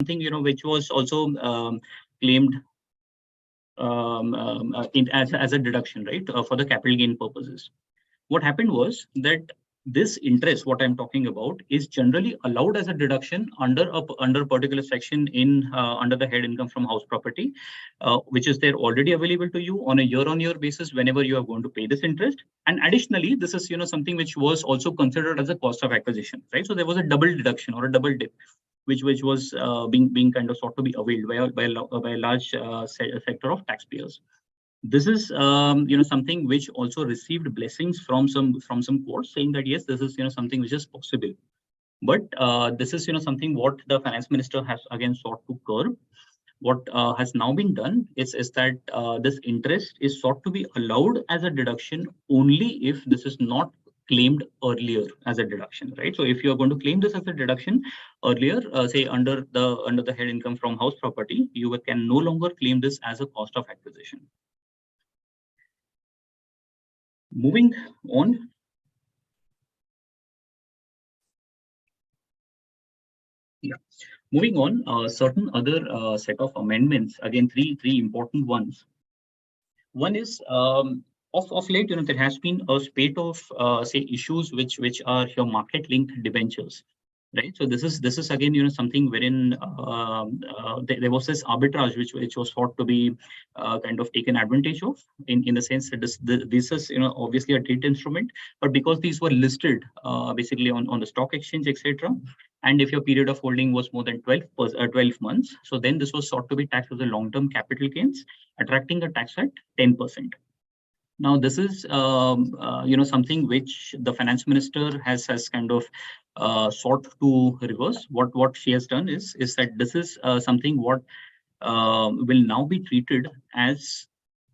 something which was also claimed as a deduction, right, for the capital gain purposes. What happened was that this interest, what I'm talking about, is generally allowed as a deduction under a particular section in under the head income from house property, which is there already available to you on a year-on-year basis whenever you are going to pay this interest. And additionally, this is something which was also considered as a cost of acquisition, right? So there was a double deduction or a double dip, which was being kind of sought to be availed by a large sector of taxpayers. This is something which also received blessings from some courts saying that yes, this is something which is possible. But this is something what the finance minister has again sought to curb. What has now been done is that this interest is sought to be allowed as a deduction only if this is not claimed earlier as a deduction, right? So if you are going to claim this as a deduction earlier, say under the head income from house property, you can no longer claim this as a cost of acquisition. Moving on. Yeah. Moving on, certain other set of amendments, again, three important ones. One is of late, there has been a spate of say issues which are your market linked debentures, right? So this is again something wherein there was this arbitrage which was thought to be kind of taken advantage of in the sense that this is obviously a debt instrument, but because these were listed basically on the stock exchange, etc. And if your period of holding was more than 12 months, so then this was sought to be taxed as a long-term capital gains, attracting a tax at 10%. Now, this is something which the finance minister has kind of sought to reverse. What she has done is that this is something what will now be treated as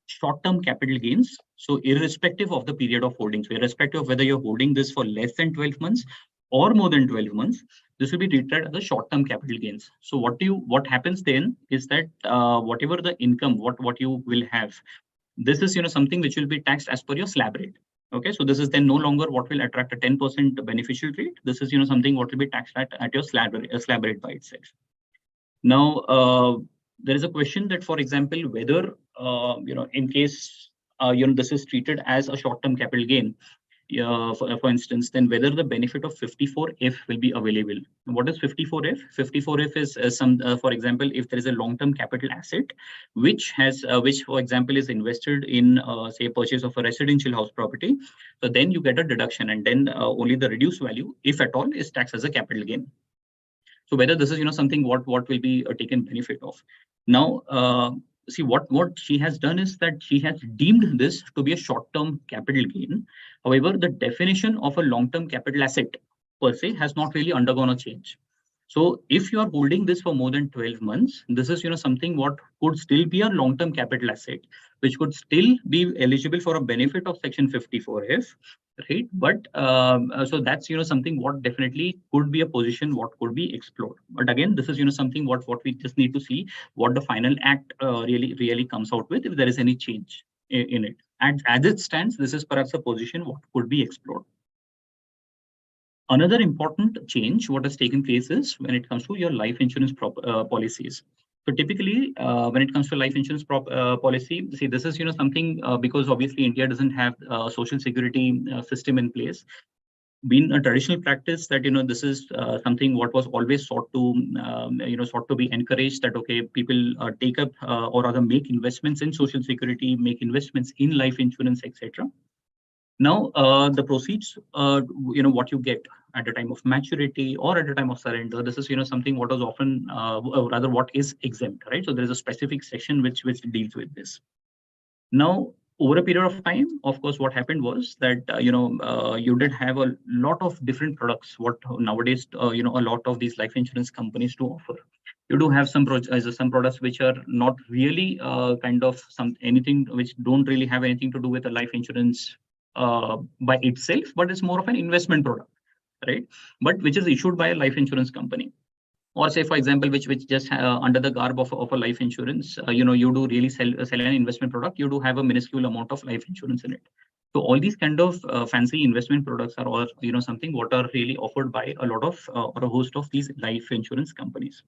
short-term capital gains. So irrespective of the period of holdings, irrespective of whether you're holding this for less than 12 months or more than 12 months, this will be treated as a short-term capital gains. So what happens then is that whatever the income, what you will have, this is something which will be taxed as per your slab rate. Okay, so this is then no longer what will attract a 10% beneficial rate. This is something what will be taxed at your slab rate by itself. Now, there is a question that, for example, whether in case this is treated as a short-term capital gain, for instance, then whether the benefit of 54F will be available. What is 54F? 54F is for example, if there is a long-term capital asset which for example is invested in say purchase of a residential house property, so then you get a deduction, and then only the reduced value, if at all, is taxed as a capital gain. So whether this is something what will be taken benefit of. Now, see what she has done is that she has deemed this to be a short-term capital gain. However, the definition of a long-term capital asset per se has not really undergone a change. So if you are holding this for more than 12 months, this is something what could still be a long-term capital asset, which could still be eligible for a benefit of section 54F, right? But so that's something what definitely could be a position what could be explored. But again, this is something what we just need to see what the final act really comes out with, if there is any change in it. And as it stands, this is perhaps a position what could be explored. Another important change what has taken place is when it comes to your life insurance policies. So typically, when it comes to life insurance policy, see, this is something because obviously India doesn't have a social security system in place. Been a traditional practice that this is something what was always sought to be encouraged, that okay, people take up or rather make investments in social security, make investments in life insurance, etc. Now, the proceeds, what you get at the time of maturity or at the time of surrender, this is, something what is often, rather what is exempt, right? So there is a specific section which deals with this. Now, over a period of time, of course, what happened was that, you did have a lot of different products, what nowadays, a lot of these life insurance companies do offer. You do have some products which are not really kind of anything which don't really have anything to do with a life insurance by itself, but it's more of an investment product, right? But which is issued by a life insurance company, or say, for example, which just under the garb of a life insurance, you do really sell an investment product. You do have a minuscule amount of life insurance in it. So all these kind of fancy investment products are all something what are really offered by a lot of or a host of these life insurance companies.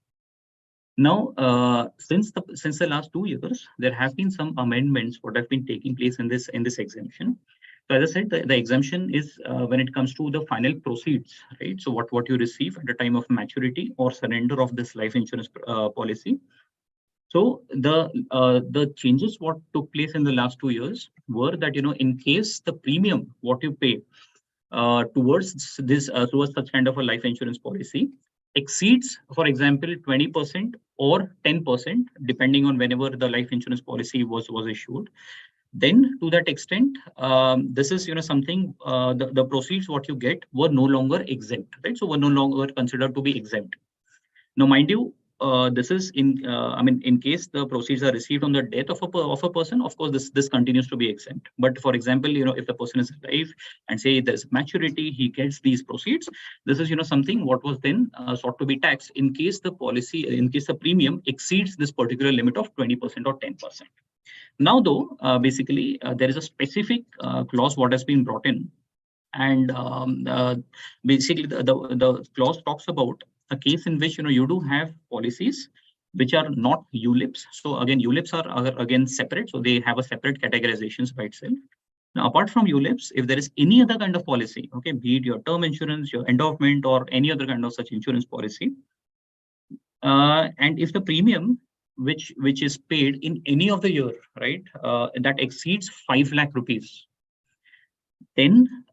Now, since the last 2 years, there have been some amendments what have been taking place in this exemption. So as I said, the exemption is when it comes to the final proceeds, right? So what you receive at the time of maturity or surrender of this life insurance policy. So the changes what took place in the last 2 years were that, in case the premium what you pay towards such kind of a life insurance policy exceeds, for example, 20% or 10%, depending on whenever the life insurance policy was issued, then to that extent, this is something, the proceeds what you get were no longer exempt, right? So were no longer considered to be exempt. Now, mind you, this is in case the proceeds are received on the death of a person, of course, this continues to be exempt. But for example, if the person is alive and say there's maturity, he gets these proceeds. This is, something what was then sought to be taxed in case the premium exceeds this particular limit of 20% or 10%. Now, though, basically, there is a specific clause what has been brought in, and basically the clause talks about a case in which you do have policies which are not ULIPs. So again, ULIPs are again separate, so they have a separate categorizations by itself. Now, apart from ULIPs, if there is any other kind of policy, okay, be it your term insurance, your endowment, or any other kind of such insurance policy, and if the premium which is paid in any of the year, right, that exceeds 5 lakh rupees, then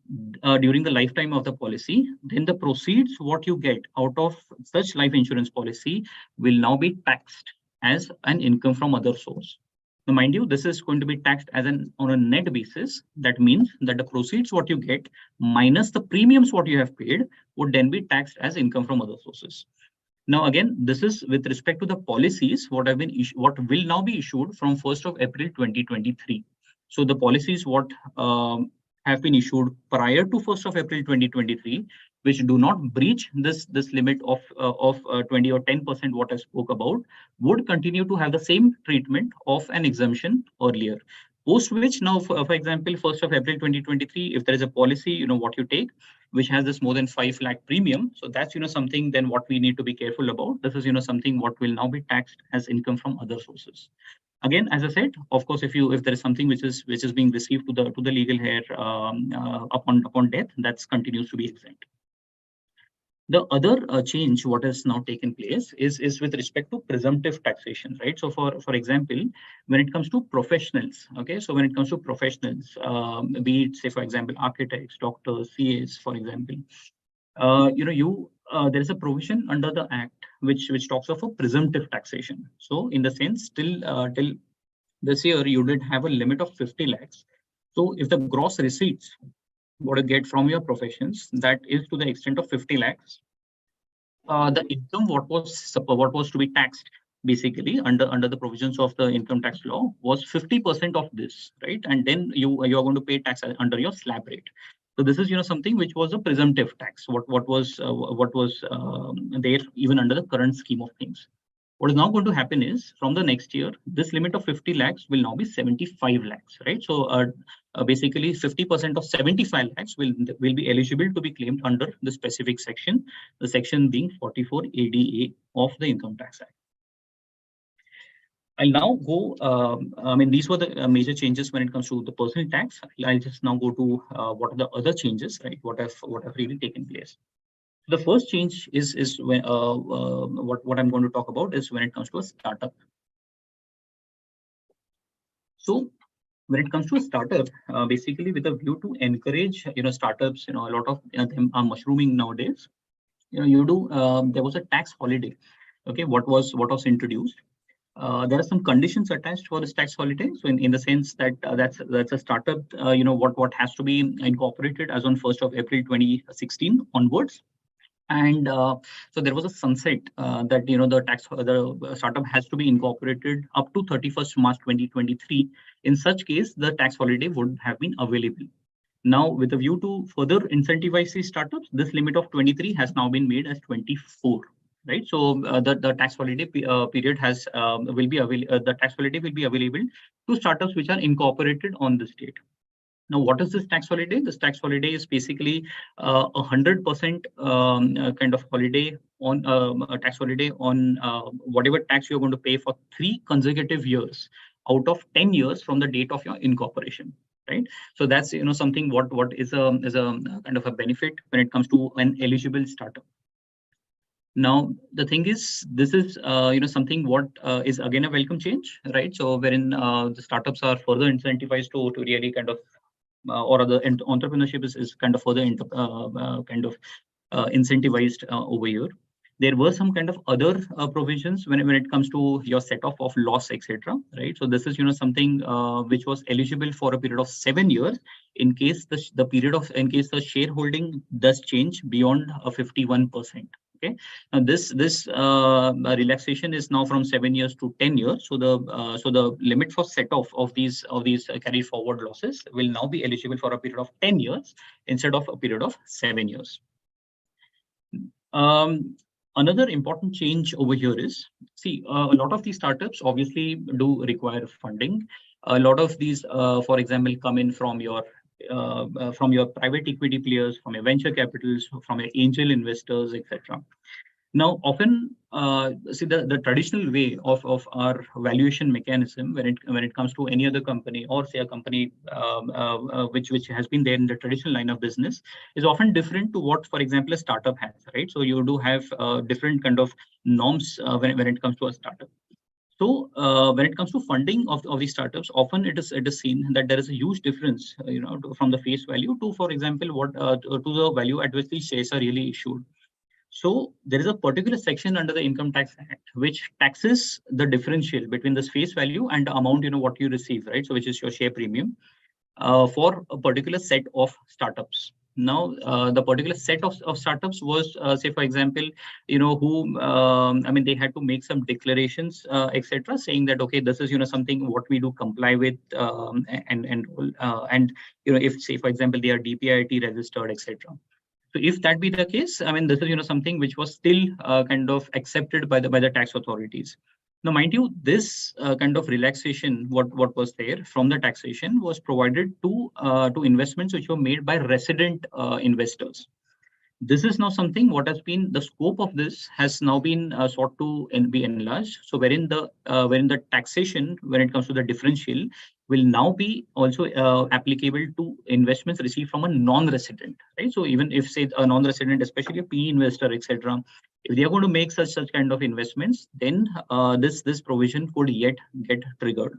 during the lifetime of the policy, then the proceeds what you get out of such life insurance policy will now be taxed as an income from other source. Now, mind you, this is going to be taxed as on a net basis. That means that the proceeds what you get minus the premiums what you have paid would then be taxed as income from other sources. Now, again, this is with respect to the policies what will now be issued from 1st of April 2023. So the policies what have been issued prior to 1st of April 2023, which do not breach this limit of 20 or 10% what I spoke about, would continue to have the same treatment of an exemption earlier. Post which now, for example, 1st of April 2023, if there is a policy, what you take, which has this more than 5 lakh premium, so that's something then what we need to be careful about. This is something what will now be taxed as income from other sources. Again, as I said, of course, if there is something which is being received to the legal heir upon death, that continues to be exempt. The other change what has now taken place is with respect to presumptive taxation, right? So for example, when it comes to professionals, okay, so when it comes to professionals, be it, say, for example, architects, doctors, CAs, for example, there is a provision under the act which talks of a presumptive taxation. So in the sense, till this year you did have a limit of 50 lakhs. So if the gross receipts what you get from your professions, that is to the extent of 50 lakhs, the income what was to be taxed basically under the provisions of the income tax law was 50% of this, right? And then you are going to pay tax under your slab rate. So this is something which was a presumptive tax. What was there even under the current scheme of things. What is now going to happen is from the next year, this limit of 50 lakhs will now be 75 lakhs, right? So basically 50% of 75 lakhs will be eligible to be claimed under the specific section, the section being 44 ADA of the Income Tax Act. I'll now go, these were the major changes when it comes to the personal tax. I'll just now go to what are the other changes, right? What have really taken place. The first change is when what I'm going to talk about is when it comes to a startup. So when it comes to a startup, basically with a view to encourage startups, a lot of them are mushrooming nowadays. There was a tax holiday. Okay, what was introduced? There are some conditions attached for this tax holiday. So in the sense that that's a startup, what has to be incorporated as on 1st of April 2016 onwards. And so there was a sunset that the startup has to be incorporated up to 31st March 2023. In such case, the tax holiday would have been available. Now, with a view to further incentivize these startups, this limit of 23 has now been made as 24. Right, so the tax holiday period will be available. The tax holiday will be available to startups which are incorporated on this date. Now, what is this tax holiday? This tax holiday is basically 100% kind of holiday on a tax holiday on whatever tax you're going to pay for 3 consecutive years out of 10 years from the date of your incorporation, right? So that's something what is a kind of a benefit when it comes to an eligible startup. Now, the thing is, this is something what is again a welcome change, right? So wherein the startups are further incentivized to really kind of or other entrepreneurship is kind of further incentivized over here. There were some kind of other provisions when it comes to your set off of loss, etc. Right. So this is something which was eligible for a period of 7 years in case in case the shareholding does change beyond a 51%. Okay. Now this relaxation is now from 7 years to 10 years. So the limit for set off of these carry forward losses will now be eligible for a period of 10 years instead of a period of 7 years. Another important change over here is, see, a lot of these startups obviously do require funding. A lot of these, for example, come in from your private equity players, from your venture capitals, from your angel investors, etc. Now, often, see the traditional way of our valuation mechanism when it comes to any other company, or say a company which has been there in the traditional line of business, is often different to what, for example, a startup has, right? So you do have different kind of norms when it comes to a startup. So when it comes to funding of these startups, often it is seen that there is a huge difference, from the face value to, for example, what to the value at which these shares are really issued. So there is a particular section under the Income Tax Act which taxes the differential between this face value and the amount what you receive, right? So which is your share premium for a particular set of startups. Now, the particular set of startups was, say, for example, who, I mean, they had to make some declarations, etc., saying that, okay, this is, something what we do comply with, and if, say, for example, they are DPIT registered, etc. So if that be the case, I mean, this is something which was still kind of accepted by the tax authorities. Now, mind you, this kind of relaxation, what was there from the taxation, was provided to investments which were made by resident investors. This is now something what has been the scope of this has now been sought to be enlarged. So wherein the taxation when it comes to the differential will now be also applicable to investments received from a non-resident, right? So even if, say, a non-resident, especially a PE investor, etc., if they are going to make such kind of investments, then this provision could yet get triggered.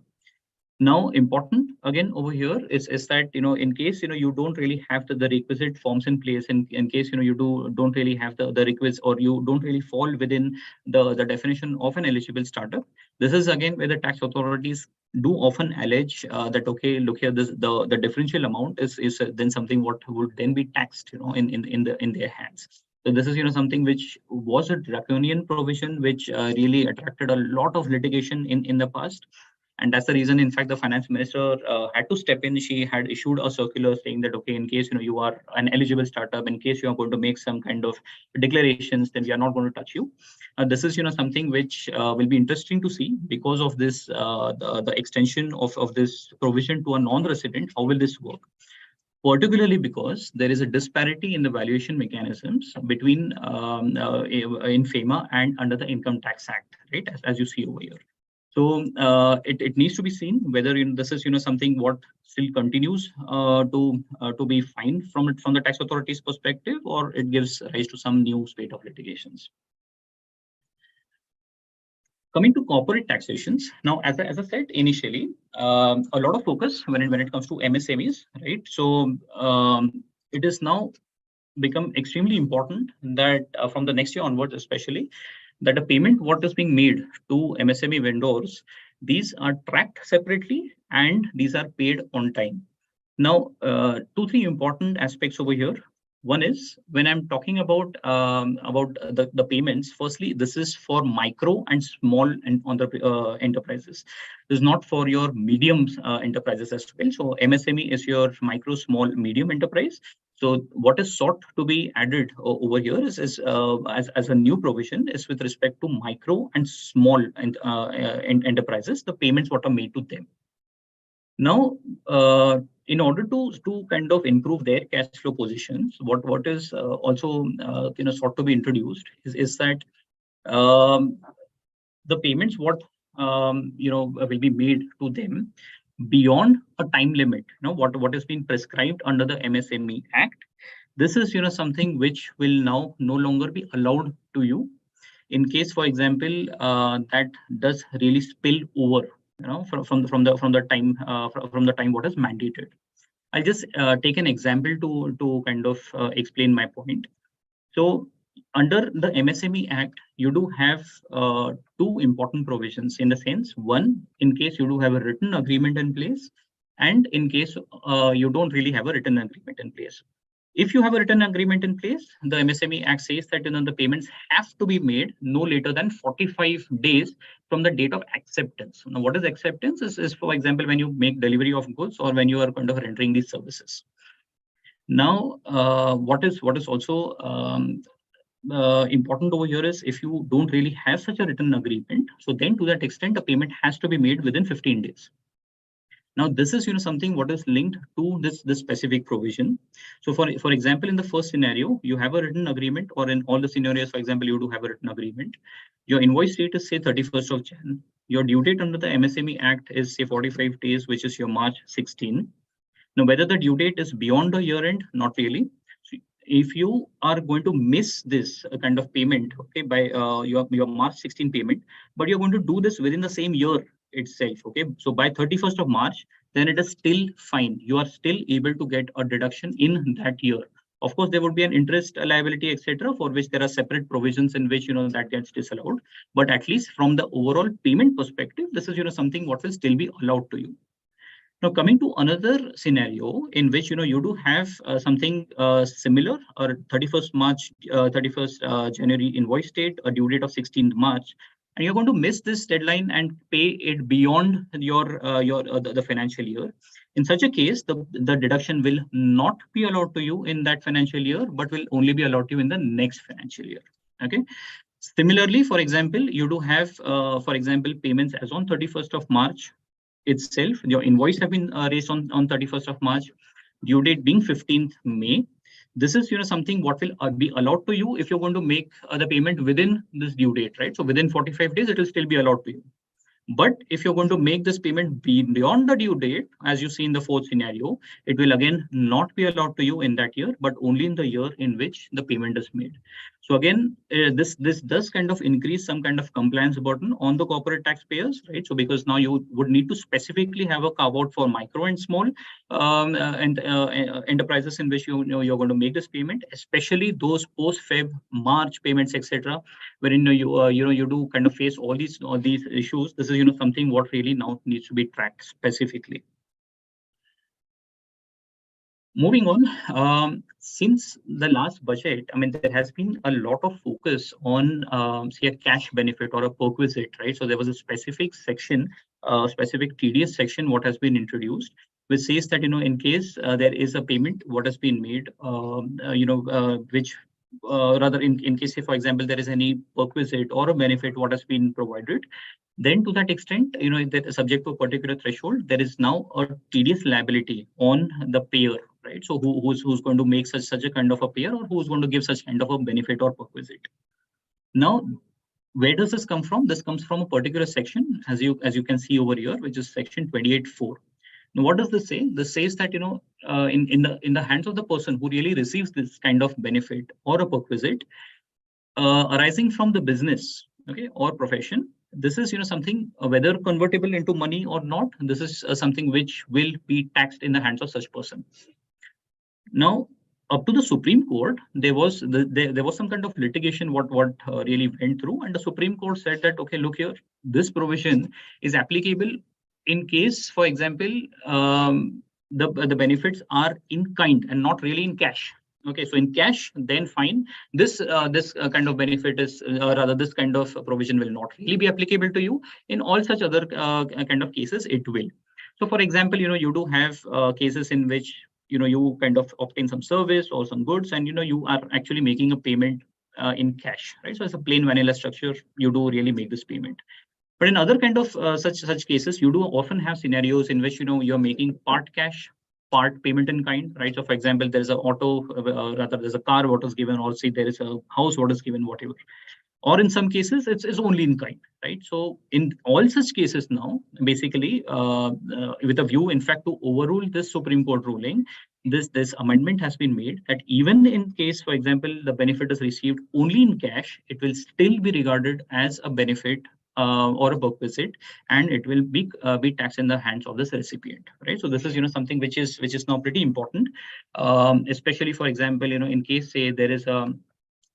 Now, important again over here is that in case you don't really have the requisite forms in place, in case you don't really have the requisite, or you don't really fall within the definition of an eligible startup. This is again where the tax authorities do often allege that, okay, look here, the differential amount is then something what would then be taxed in their hands. So this is something which was a draconian provision which really attracted a lot of litigation in the past. And that's the reason, in fact, the finance minister had to step in. She had issued a circular saying that, okay, in case you are an eligible startup, in case you are going to make some kind of declarations, then we are not going to touch you. This is something which will be interesting to see because of this the extension of this provision to a non-resident. How will this work? Particularly because there is a disparity in the valuation mechanisms between in FEMA and under the Income Tax Act, right? As you see over here. So it needs to be seen whether this is something what still continues to be fine from the tax authorities' perspective, or it gives rise to some new spate of litigations. Coming to corporate taxations, now as I said initially, a lot of focus when it comes to MSMEs, right? So it is now become extremely important that from the next year onwards, especially, that a payment what is being made to MSME vendors, these are tracked separately and these are paid on time. Now, 2-3 important aspects over here. One is when I'm talking about the payments. Firstly, this is for micro and small and enterprises. This is not for your medium enterprises as well. So MSME is your micro, small, medium enterprise. So what is sought to be added over here is as a new provision is with respect to micro and small enterprises, the payments what are made to them. Now, in order to kind of improve their cash flow positions, what is also sought to be introduced is that um, the payments what will be made to them beyond a time limit, what has been prescribed under the MSME Act. This is something which will now no longer be allowed to you in case, for example, that does really spill over, from the time what is mandated. I'll just take an example to kind of explain my point. So under the MSME Act, you do have two important provisions in the sense, one, in case you do have a written agreement in place, and in case you don't really have a written agreement in place. If you have a written agreement in place, the MSME Act says that the payments have to be made no later than 45 days from the date of acceptance. Now, what is acceptance? Is for example, when you make delivery of goods or when you are kind of rendering these services. Now, what is also important over here is if you don't really have such a written agreement, so then to that extent, the payment has to be made within 15 days. Now, this is something what is linked to this specific provision. So for example, in the first scenario, you have a written agreement, or in all the scenarios, for example, you do have a written agreement. Your invoice date is say 31st of Jan. Your due date under the MSME Act is say 45 days, which is your March 16. Now, whether the due date is beyond the year end, not really. So if you are going to miss this kind of payment, okay, by your March 16 payment, but you're going to do this within the same year itself, okay, so by 31st of March, then it is still fine. You are still able to get a deduction in that year. Of course, there would be an interest liability, etc., for which there are separate provisions in which that gets disallowed. But at least from the overall payment perspective, this is something what will still be allowed to you. Now, coming to another scenario in which you do have something similar, or 31st March, 31st January invoice date, a due date of 16th March, and you're going to miss this deadline and pay it beyond the financial year. In such a case, the deduction will not be allowed to you in that financial year, but will only be allowed to you in the next financial year. Okay. Similarly, for example, you do have, for example, payments as on 31st of March itself. Your invoice have been raised on 31st of March, due date being 15th May. This is something what will be allowed to you if you're going to make the payment within this due date, right? So within 45 days, it will still be allowed to you. But if you're going to make this payment beyond the due date, as you see in the fourth scenario, it will again not be allowed to you in that year, but only in the year in which the payment is made. So again, this does kind of increase some kind of compliance burden on the corporate taxpayers, right? So because now you would need to specifically have a carve out for micro and small and enterprises in which you're going to make this payment, especially those post Feb March payments, etc., wherein you do kind of face all these issues. This is something what really now needs to be tracked specifically. Moving on, since the last budget, I mean, there has been a lot of focus on, say, a cash benefit or a perquisite, right? So there was a specific section, specific TDS section, what has been introduced, which says that, in case there is a payment, what has been made, which rather in case, say, for example, there is any perquisite or a benefit, what has been provided, then to that extent, that is subject to a particular threshold, there is now a TDS liability on the payer, right? So who's going to make such a kind of a payer, or who's going to give such kind of a benefit or perquisite. Now, where does this come from? This comes from a particular section, as you can see over here, which is section 28.4. Now, what does this say? This says that in the hands of the person who really receives this kind of benefit or a perquisite arising from the business, okay, or profession, this is something whether convertible into money or not, this is something which will be taxed in the hands of such person. Now, up to the Supreme Court, there was some kind of litigation what really went through, and the Supreme Court said that, okay, look here, this provision is applicable in case, for example, the benefits are in kind and not really in cash. Okay, so in cash, then fine. This kind of benefit is, or rather, this kind of provision will not really be applicable to you. In all such other kind of cases, it will. So, for example, you do have cases in which you kind of obtain some service or some goods, and you are actually making a payment in cash, right? So, it's a plain vanilla structure. You do really make this payment. But in other kind of such cases, you do often have scenarios in which you're making part cash, part payment in kind, right? So for example, there's a auto, rather there's a car what is given, or say there is a house what is given, whatever. Or in some cases, it's only in kind, right? So in all such cases now, basically, with a view, in fact, to overrule this Supreme Court ruling, this amendment has been made that even in case, for example, the benefit is received only in cash, it will still be regarded as a benefit or a perquisite, and it will be taxed in the hands of this recipient, right? So this is something which is now pretty important, especially for example, in case say there is a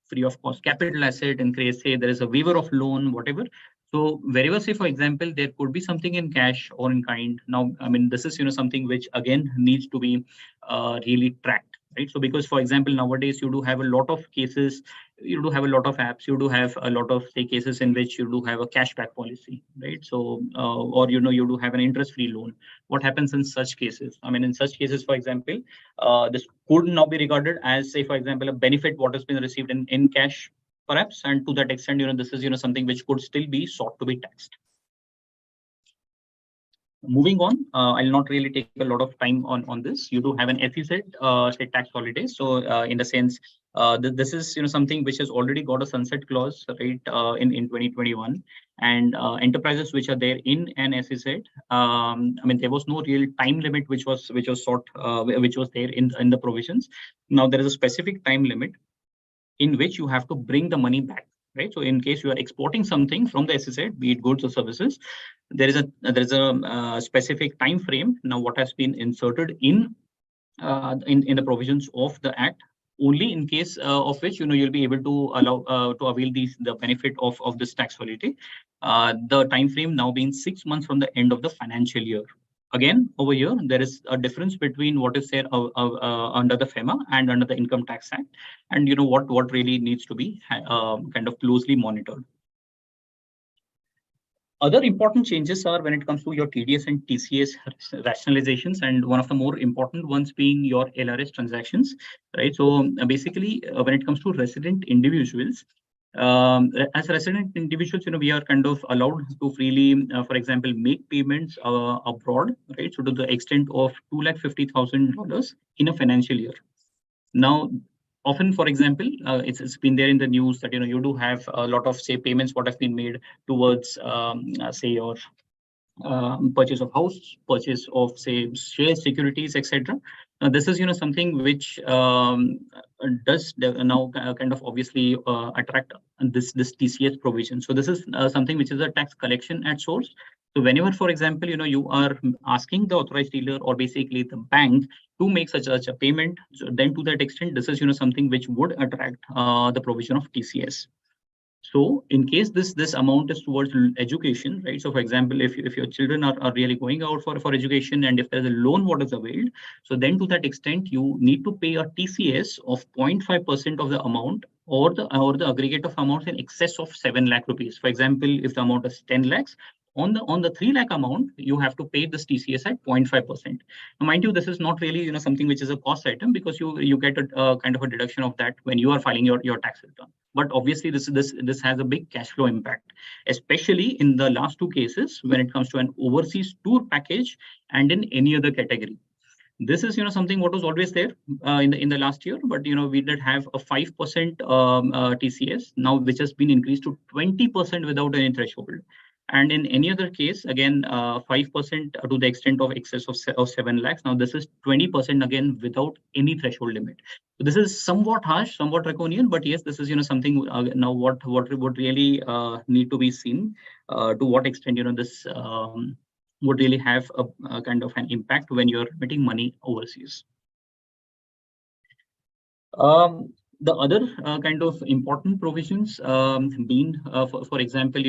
free of cost capital asset, in case say there is a waiver of loan, whatever. So wherever, say for example, there could be something in cash or in kind. Now, I mean, this is something which again needs to be really tracked, right? So because, for example, nowadays you do have a lot of cases, you do have a lot of apps, you do have a lot of say cases in which you do have a cashback policy, right? So or you do have an interest-free loan. What happens in such cases? I mean, in such cases, for example, this could now be regarded as, say, for example, a benefit what has been received in cash, perhaps, and to that extent, this is something which could still be sought to be taxed. Moving on, I'll not really take a lot of time on this. You do have an SEZ, state tax holidays. So in the sense, this is something which has already got a sunset clause, right, in 2021, and enterprises which are there in an SEZ. I mean, there was no real time limit which was sought, which was there in the provisions. Now there is a specific time limit in which you have to bring the money back, right? So in case you are exporting something from the SEZ, be it goods or services, there is a specific time frame. Now, what has been inserted in the provisions of the Act, only in case of which you'll be able to allow to avail the benefit of this tax holiday. The time frame now being 6 months from the end of the financial year. Again, over here, there is a difference between what is there under the FEMA and under the Income Tax Act, and what really needs to be kind of closely monitored. Other important changes are when it comes to your TDS and TCS rationalizations, and one of the more important ones being your LRS transactions, right? So basically, when it comes to resident individuals, as resident individuals, we are kind of allowed to freely, for example, make payments abroad, right? So to the extent of $250,000 in a financial year. Now, often, for example, it's been there in the news that you do have a lot of, say, payments what have been made towards say your purchase of house, purchase of, say, share securities, etc. This is something which does now kind of obviously attract this TCS provision. So this is something which is a tax collection at source. So whenever, for example, you are asking the authorized dealer or basically the bank to make such a payment, so then to that extent, this is something which would attract the provision of TCS. So in case this amount is towards education, right? So for example, if your children are really going out for education, and if there's a loan what is availed, so then to that extent, you need to pay a TCS of 0.5% of the amount, or the aggregate of amounts in excess of 7 lakh rupees. For example, if the amount is 10 lakhs, on the 3 lakh amount, you have to pay this TCS at 0.5%. Now, mind you, this is not really something which is a cost item, because you get a kind of a deduction of that when you are filing your tax return. But obviously, this has a big cash flow impact, especially in the last two cases when it comes to an overseas tour package and in any other category. This is something what was always there in the last year, but we did have a 5% TCS now, which has been increased to 20% without any threshold. And in any other case, again, 5% to the extent of excess of 7 lakhs. Now, this is 20% again without any threshold limit. So this is somewhat harsh, somewhat draconian, but yes, this is something now what would really need to be seen to what extent this would really have a kind of an impact when you're remitting money overseas. The other kind of important provisions being, for example,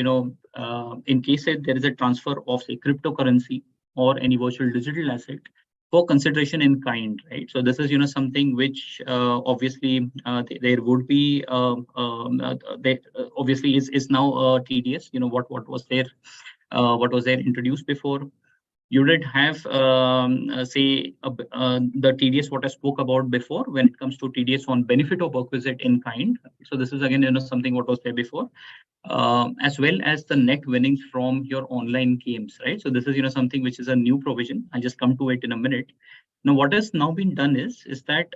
in case there is a transfer of, say, cryptocurrency or any virtual digital asset for consideration in kind, right? So this is something which obviously there would be there obviously is now TDS. What was there, what was there introduced before. You did have, say, the TDS what I spoke about before when it comes to TDS on benefit or perquisite in kind. So this is again something what was there before, as well as the net winnings from your online games, right? So this is something which is a new provision. I'll just come to it in a minute. Now, what has now been done is that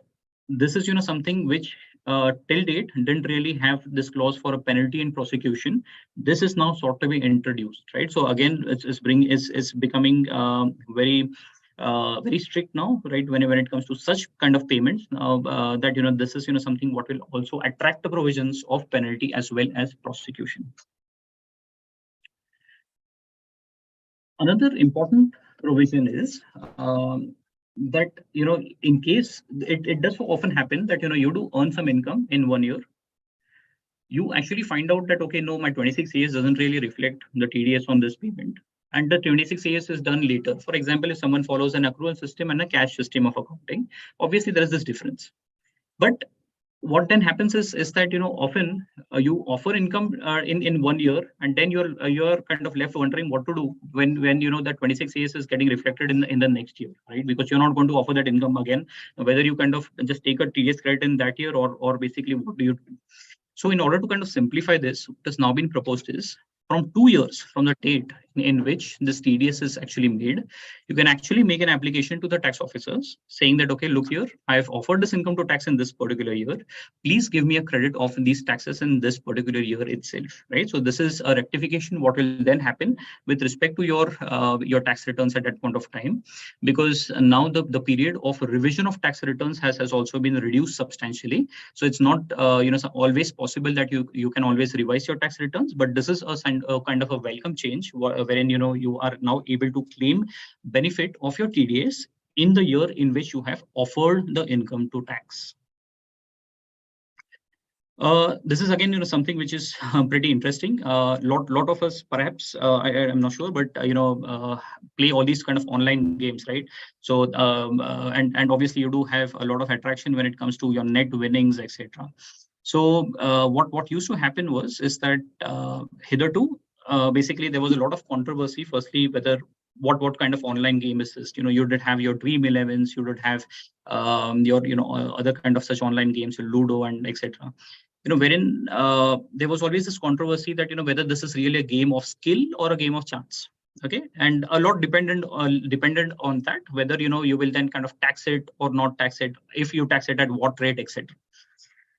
this is something which till date didn't really have this clause for a penalty in prosecution. This is now sort of being introduced, right? So again, it's becoming very strict now, right? When it comes to such kind of payments, that this is something what will also attract the provisions of penalty as well as prosecution. Another important provision is that in case it does so often happen that you do earn some income in 1 year, you actually find out that okay, no, my 26 years doesn't really reflect the TDS on this payment, and the 26 years is done later. For example, if someone follows an accrual system and a cash system of accounting, obviously there is this difference. But what then happens is that often you offer income in 1 year, and then you're kind of left wondering what to do when that 26 years is getting reflected in the next year, right? Because you're not going to offer that income again, whether you kind of just take a TDS credit in that year, or basically what do you do? So in order to kind of simplify this, what has now been proposed is from 2 years from the date in which this TDS is actually made, you can actually make an application to the tax officers saying that, okay, look here, I have offered this income to tax in this particular year. Please give me a credit of these taxes in this particular year itself, right? So this is a rectification. What will then happen with respect to your tax returns at that point of time, because now the period of revision of tax returns has also been reduced substantially. So it's not always possible that you can always revise your tax returns, but this is a kind of a welcome change wherein you are now able to claim benefit of your TDS in the year in which you have offered the income to tax. This is again, something which is pretty interesting. Lot of us, perhaps, I'm not sure, but play all these kind of online games, right? So and obviously you do have a lot of attraction when it comes to your net winnings, etc. So what used to happen is that hitherto, basically there was a lot of controversy. Firstly, whether what kind of online game is this? You did have your Dream 11s, you did have your other kind of such online games, Ludo and etc. Wherein there was always this controversy that whether this is really a game of skill or a game of chance. Okay, and a lot dependent on that, whether you will then kind of tax it or not tax it, if you tax it at what rate, etc.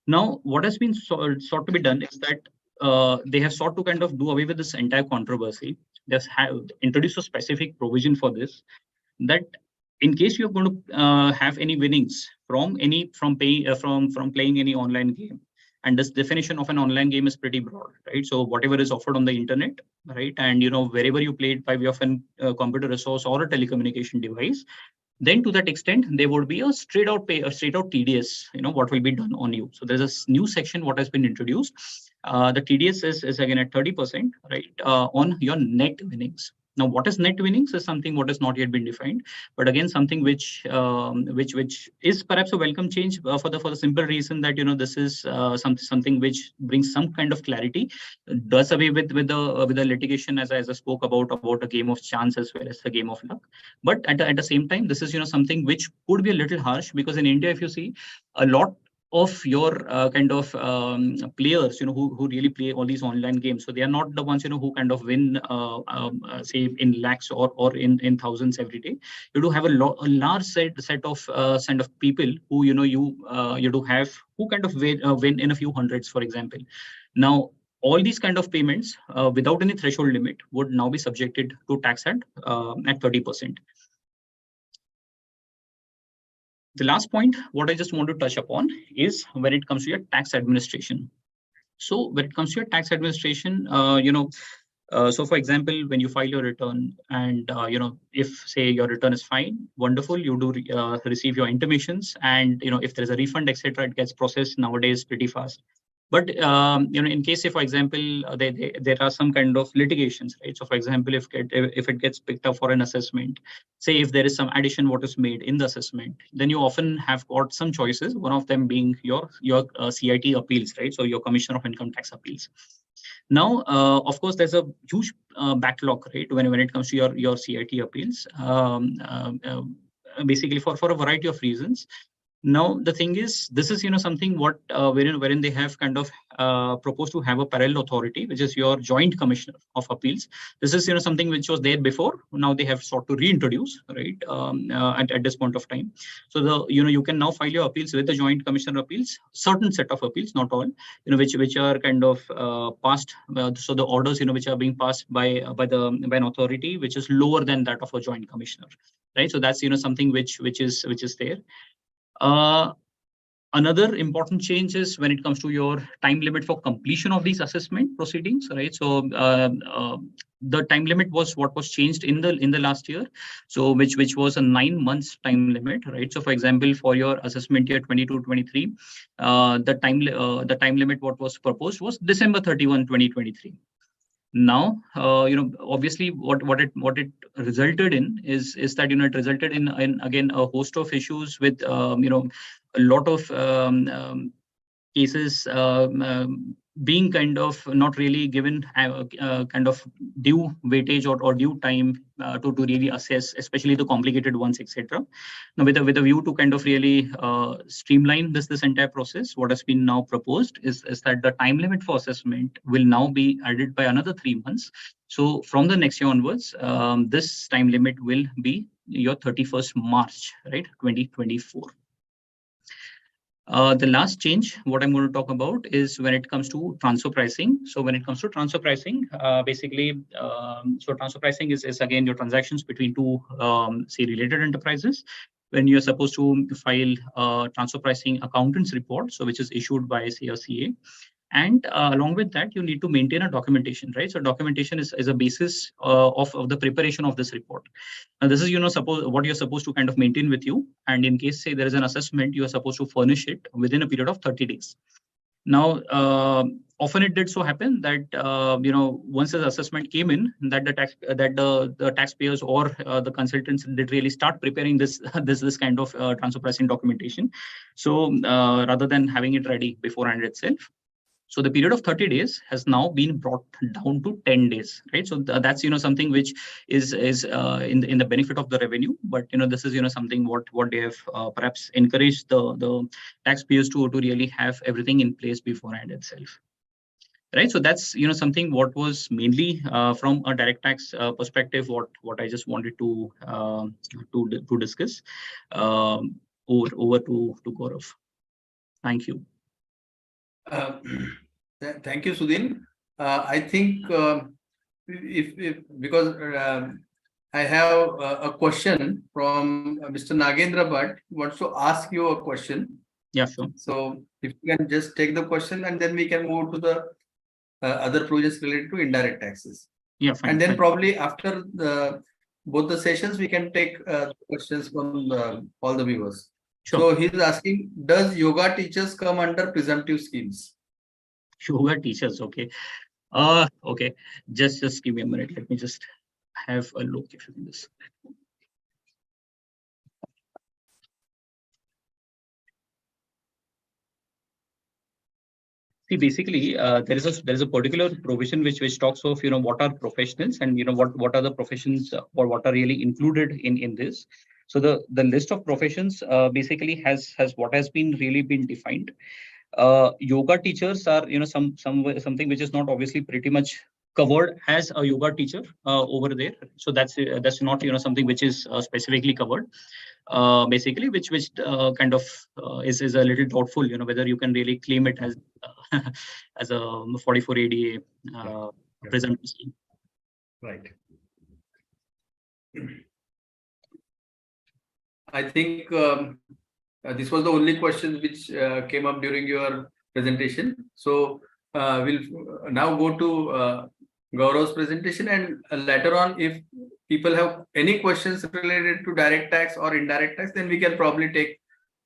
Now, what has been sought to be done is that they have sought to kind of do away with this entire controversy. They have introduced a specific provision for this, that in case you're going to have any winnings from playing any online game, and this definition of an online game is pretty broad, right? So whatever is offered on the internet, right, and wherever you play it by way of a computer resource or a telecommunication device, then to that extent there would be a straight out TDS, what will be done on you. So there's a new section what has been introduced. The TDS is again at 30%, right, on your net winnings. Now, what is net winnings is something what has not yet been defined, but again, something which is perhaps a welcome change for the simple reason that this is something which brings some kind of clarity, does away with the litigation as I spoke about a game of chance as well as the game of luck. But at the same time, this is something which could be a little harsh, because in India, if you see, a lot of your kind of players, who really play all these online games. So they are not the ones, who kind of win, say, in lakhs or in thousands every day. You do have a large set of people who, you do have who kind of win in a few hundreds, for example. Now, all these kind of payments without any threshold limit would now be subjected to tax at 30%. The last point, what I just want to touch upon is when it comes to your tax administration. So when it comes to your tax administration, so for example, when you file your return and, if say your return is fine, wonderful, you do receive your intimations, and, if there's a refund, etc., it gets processed nowadays pretty fast. But in case, say, for example, there are some kind of litigations, right? So for example, if it gets picked up for an assessment, say if there is some addition what is made in the assessment, then you often have got some choices, one of them being your CIT appeals, right? So your Commissioner of Income Tax appeals. Now, of course, there's a huge backlog, right, when it comes to your CIT appeals, basically for a variety of reasons. Now the thing is, this is something what wherein they have kind of proposed to have a parallel authority, which is your joint commissioner of appeals. This is something which was there before. Now they have sought to reintroduce, right, at this point of time. So the you can now file your appeals with the joint commissioner appeals, certain set of appeals, not all, which are kind of passed. So the orders which are being passed by an authority which is lower than that of a joint commissioner, right? So that's something which is there. Uh, Another important change is when it comes to your time limit for completion of these assessment proceedings, right? So the time limit was what was changed in the last year, so which was a 9 months time limit, right? So for example, for your assessment year 22-23, the time limit what was proposed was December 31, 2023. Now obviously what it resulted in is that it resulted in again a host of issues with a lot of cases being kind of not really given kind of due weightage or due time to really assess, especially the complicated ones, etc. Now, with a view to kind of really streamline this entire process, what has been now proposed is that the time limit for assessment will now be added by another 3 months. So from the next year onwards, this time limit will be your 31st March, right, 2024. The last change, what I'm going to talk about is when it comes to transfer pricing. So when it comes to transfer pricing, basically, so transfer pricing is again your transactions between two, say, related enterprises. When you're supposed to file transfer pricing accountant's report, so which is issued by, say, a CA. And along with that, you need to maintain a documentation, right? So documentation is a basis of the preparation of this report. Now, this is, suppose what you're supposed to kind of maintain with you. And in case, say, there is an assessment, you are supposed to furnish it within a period of 30 days. Now, often it did so happen that, once the assessment came in, that the taxpayers or the consultants did really start preparing this kind of transfer pricing documentation. So rather than having it ready beforehand itself. So the period of 30 days has now been brought down to 10 days, right? So that's something which is in the benefit of the revenue, but this is something what they have perhaps encouraged the taxpayers to really have everything in place beforehand itself. Right, so that's something what was mainly from a direct tax perspective. What I just wanted to discuss. Over to Gaurav. Thank you. Thank you, Sudhin. I think if because I have a question from Mr. Nagendra Bhatt, wants to ask you a question. Yeah, sure. So if you can just take the question and then we can move to the other provisions related to indirect taxes. Yeah, fine. And then fine. probably after both the sessions, we can take questions from all the viewers. Sure. So he's asking, does yoga teachers come under presumptive schemes? Yoga teachers, okay. Okay. Just give me a minute. Let me just have a look if you can just. See, basically, there is a particular provision which talks of what are professionals and what are the professions or what are really included in this. So the list of professions basically has what has been really been defined. Yoga teachers are something which is not obviously pretty much covered as a yoga teacher over there. So that's not something which is specifically covered. Basically, which kind of is a little doubtful, whether you can really claim it as as a 44 ADA present scheme. Right. I think this was the only question which came up during your presentation. So we'll now go to Gaurav's presentation, and later on, if people have any questions related to direct tax or indirect tax, then we can probably take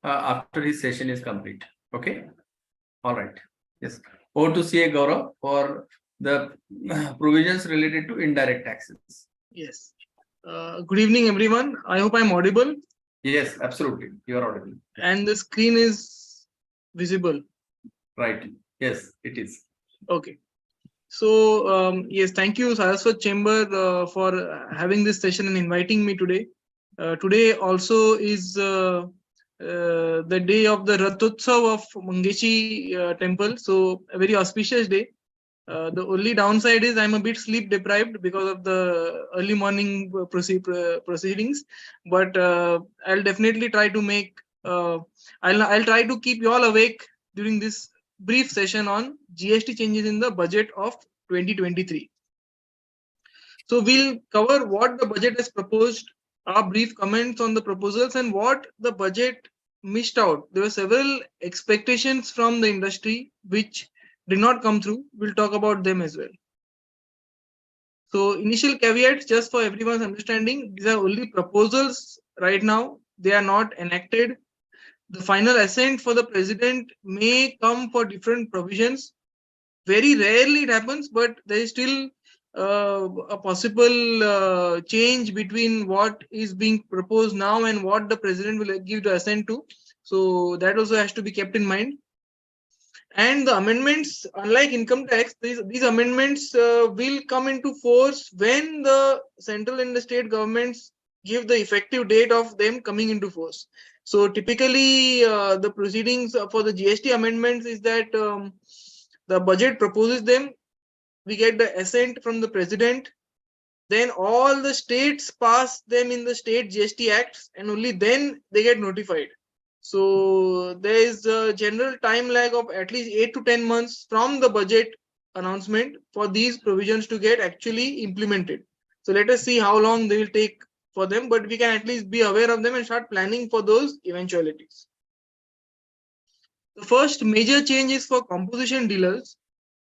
after his session is complete. Okay. All right. Yes. Over to CA Gaurav for the provisions related to indirect taxes. Yes. Good evening, everyone. I hope I'm audible. Yes, absolutely. You are audible. And the screen is visible. Right. Yes, it is. Okay. So, yes, thank you, Saraswat Chamber, for having this session and inviting me today. Today also is the day of the Rathotsav of Mangeshi temple. So a very auspicious day. The only downside is I'm a bit sleep deprived because of the early morning proceedings. But I'll definitely try to make. I'll try to keep you all awake during this brief session on GST changes in the budget of 2023. So we'll cover what the budget has proposed, our brief comments on the proposals, and what the budget missed out. There were several expectations from the industry which did not come through. We'll talk about them as well. So initial caveats, just for everyone's understanding, these are only proposals right now. They are not enacted. The final assent for the president may come for different provisions. Very rarely it happens, but there is still a possible change between what is being proposed now and what the president will give the assent to. So that also has to be kept in mind. And the amendments, unlike income tax, these amendments will come into force when the central and the state governments give the effective date of them coming into force. So typically, the proceedings for the GST amendments is that the budget proposes them, we get the assent from the president, then all the states pass them in the state GST acts, and only then they get notified. So there is a general time lag of at least 8 to 10 months from the budget announcement for these provisions to get actually implemented. So let us see how long they will take for them, but we can at least be aware of them and start planning for those eventualities. The first major change is for composition dealers.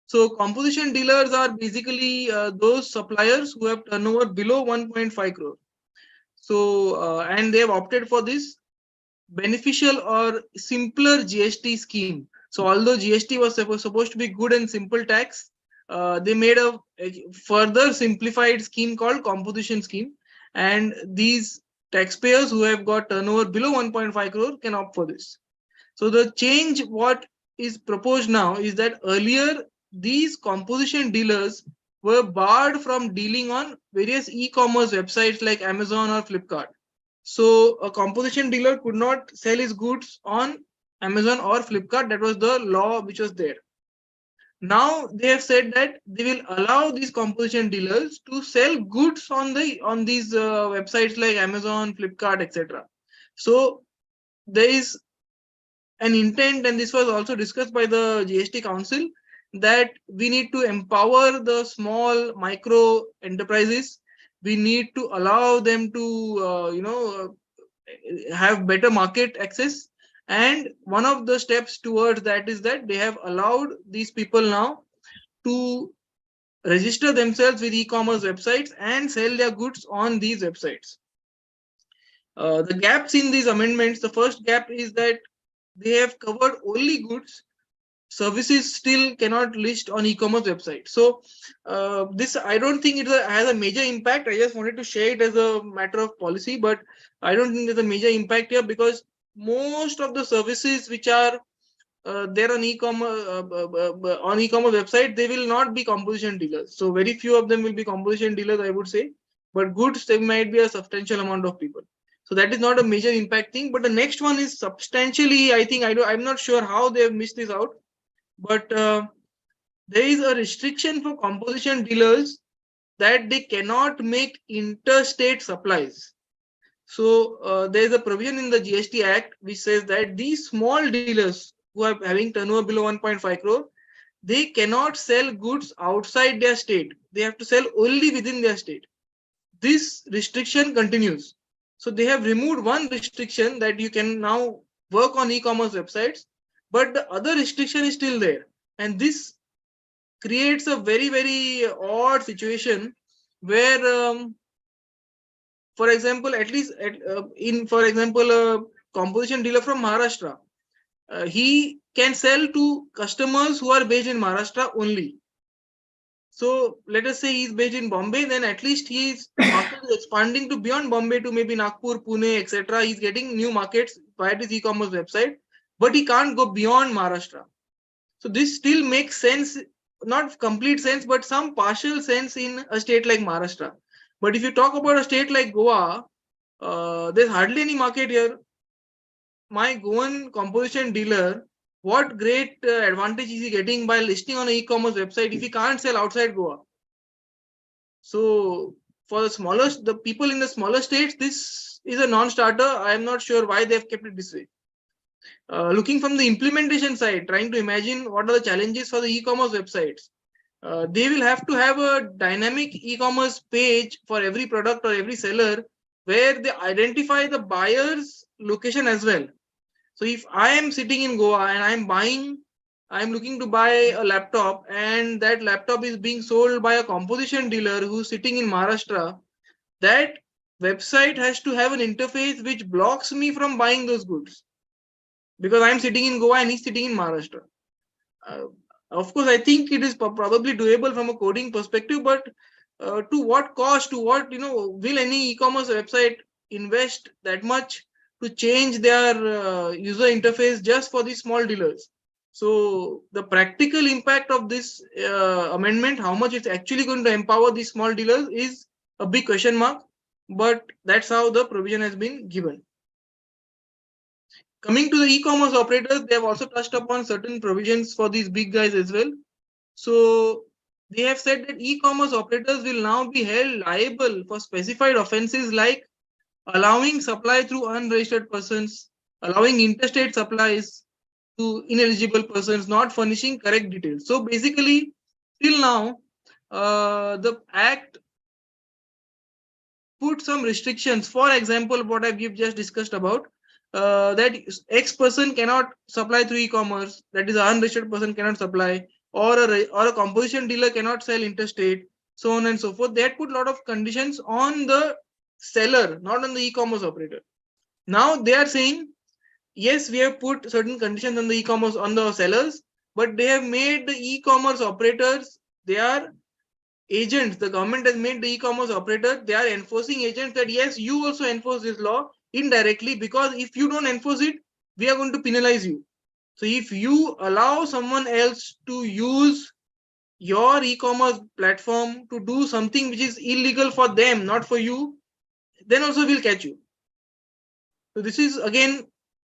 So composition dealers are basically those suppliers who have turnover below 1.5 crore. So and they have opted for this beneficial or simpler GST scheme. So although GST was supposed to be good and simple tax, they made a further simplified scheme called composition scheme, and these taxpayers who have got turnover below 1.5 crore can opt for this. So the change what is proposed now is that earlier these composition dealers were barred from dealing on various e-commerce websites like Amazon or Flipkart. So a composition dealer could not sell his goods on Amazon or Flipkart. That was the law which was there. Now they have said that they will allow these composition dealers to sell goods on these websites like Amazon, Flipkart, etc. So there is an intent, and this was also discussed by the GST Council, that we need to empower the small micro enterprises. We need to allow them to have better market access, and one of the steps towards that is that they have allowed these people now to register themselves with e-commerce websites and sell their goods on these websites. The gaps in these amendments, the first gap is that they have covered only goods. Services still cannot list on e-commerce website. So this, I don't think it has a major impact. I just wanted to share it as a matter of policy, but I don't think there's a major impact here, because most of the services which are there on e-commerce website, they will not be composition dealers. So very few of them will be composition dealers, I would say. But goods, there might be a substantial amount of people. So that is not a major impact thing. But the next one is substantially, I think, I'm not sure how they have missed this out. But there is a restriction for composition dealers that they cannot make interstate supplies. So there is a provision in the GST Act which says that these small dealers who are having turnover below 1.5 crore, they cannot sell goods outside their state. They have to sell only within their state. This restriction continues. So they have removed one restriction, that you can now work on e-commerce websites, but the other restriction is still there. And this creates a very, very odd situation where, for example, at least for example, a composition dealer from Maharashtra, he can sell to customers who are based in Maharashtra only. So let us say he's based in Bombay, then at least his market is expanding to beyond Bombay to maybe Nagpur, Pune, etc. He's getting new markets via his e-commerce website, but he can't go beyond Maharashtra. So this still makes sense, not complete sense, but some partial sense in a state like Maharashtra. But if you talk about a state like Goa, there's hardly any market here. my Goan composition dealer, what great advantage is he getting by listing on an e-commerce website if he can't sell outside Goa? So for the people in the smaller states, this is a non-starter. I am not sure why they've kept it this way. Looking from the implementation side, trying to imagine what are the challenges for the e-commerce websites. They will have to have a dynamic e-commerce page for every product or every seller where they identify the buyer's location as well. So if I am sitting in Goa and I'm looking to buy a laptop and that laptop is being sold by a composition dealer who's sitting in Maharashtra, that website has to have an interface which blocks me from buying those goods because I'm sitting in Goa and he's sitting in Maharashtra. Of course, I think it is probably doable from a coding perspective, but to what cost, to what, will any e-commerce website invest that much to change their user interface just for these small dealers? So the practical impact of this amendment, how much it's actually going to empower these small dealers is a big question mark, but that's how the provision has been given. Coming to the e-commerce operators, they have also touched upon certain provisions for these big guys as well. So they have said that e-commerce operators will now be held liable for specified offenses like allowing supply through unregistered persons, allowing interstate supplies to ineligible persons, not furnishing correct details. So basically, till now, the Act put some restrictions. For example, what I've just discussed about, that X person cannot supply through e-commerce, that is, an unregistered person cannot supply, or a composition dealer cannot sell interstate, so on and so forth. They had put a lot of conditions on the seller, not on the e-commerce operator. Now they are saying, yes, we have put certain conditions on the e-commerce, on the sellers, but they have made the e-commerce operators, they are agents. The government has made the e-commerce operator, they are enforcing agents that yes, you also enforce this law indirectly, because if you don't enforce it, we are going to penalize you. So if you allow someone else to use your e-commerce platform to do something which is illegal for them, not for you, then also we'll catch you. So this is again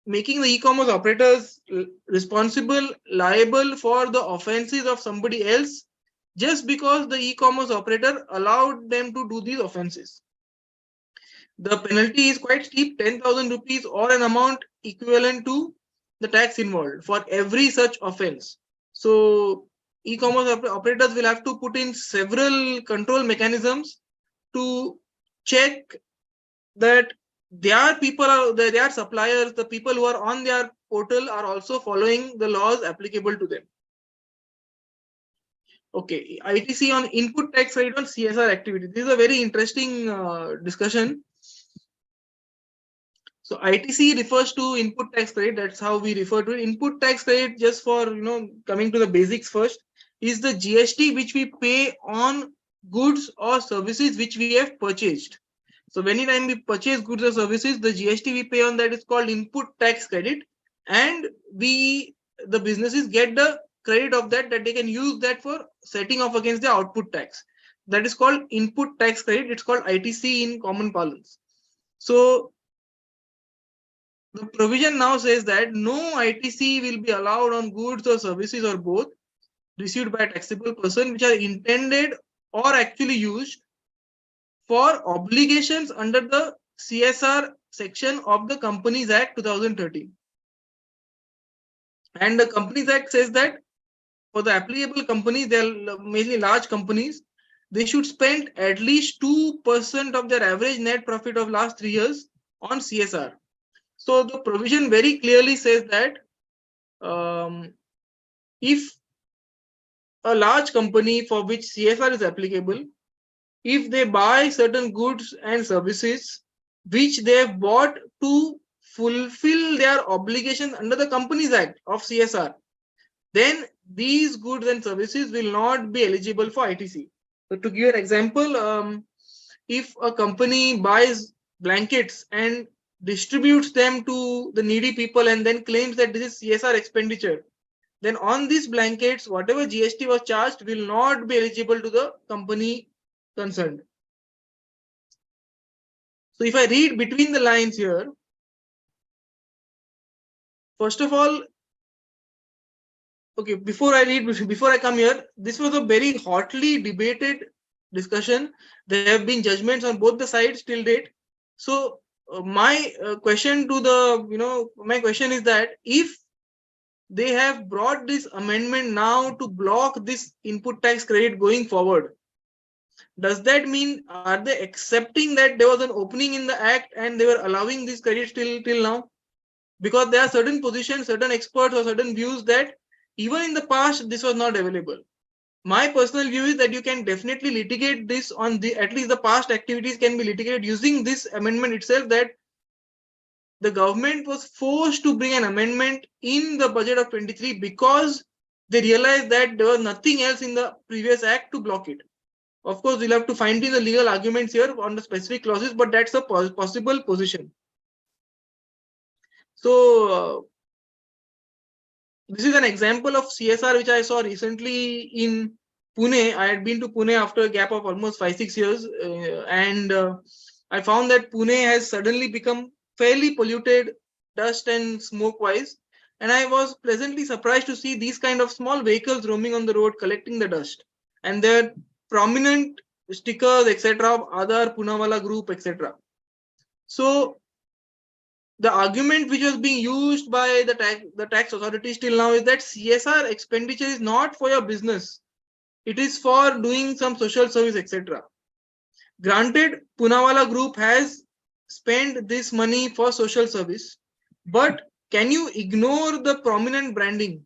making the e-commerce operators responsible, liable for the offenses of somebody else, just because the e-commerce operator allowed them to do these offenses. The penalty is quite steep, 10,000 rupees or an amount equivalent to the tax involved for every such offense. So e-commerce operators will have to put in several control mechanisms to check that their people, their suppliers, the people who are on their portal are also following the laws applicable to them. Okay, ITC on input tax rate on CSR activity. This is a very interesting discussion. So ITC refers to input tax credit. That's how we refer to it. Input tax credit, just for coming to the basics first, is the GST which we pay on goods or services which we have purchased. So anytime we purchase goods or services, the GST we pay on that is called input tax credit, and the businesses get the credit of that they can use that for setting off against the output tax. That is called input tax credit. It's called ITC in common parlance. So the provision now says that no ITC will be allowed on goods or services or both received by a taxable person which are intended or actually used for obligations under the CSR section of the Companies Act 2013. And the Companies Act says that for the applicable companies, they are mainly large companies, they should spend at least 2% of their average net profit of last 3 years on CSR. So the provision very clearly says that if a large company for which CSR is applicable, if they buy certain goods and services which they have bought to fulfill their obligations under the Companies Act of CSR, then these goods and services will not be eligible for ITC. So to give you an example, if a company buys blankets and distributes them to the needy people and then claims that this is CSR expenditure, then on these blankets, whatever GST was charged will not be eligible to the company concerned. So if I read between the lines here, First of all, okay, before I come here, this was a very hotly debated discussion. There have been judgments on both the sides till date. So my question to my question is that if they have brought this amendment now to block this input tax credit going forward, does that mean are they accepting that there was an opening in the act and they were allowing this credit till now? Because there are certain positions, certain experts or certain views that even in the past this was not available. My personal view is that you can definitely litigate this on the, at least the past activities can be litigated using this amendment itself, that the government was forced to bring an amendment in the budget of 23 because they realized that there was nothing else in the previous act to block it. Of course, we'll have to find in the legal arguments here on the specific clauses, but that's a possible position. So this is an example of CSR which I saw recently in Pune. I had been to Pune after a gap of almost 5-6 years, and I found that Pune has suddenly become fairly polluted, dust and smoke wise. And I was pleasantly surprised to see these kind of small vehicles roaming on the road collecting the dust. And their prominent stickers, etc., of Aadhar, Poonawalla Group, etc. So the argument which was being used by the tax authorities till now is that CSR expenditure is not for your business. It is for doing some social service, etc. Granted, Poonawalla Group has spent this money for social service, but can you ignore the prominent branding?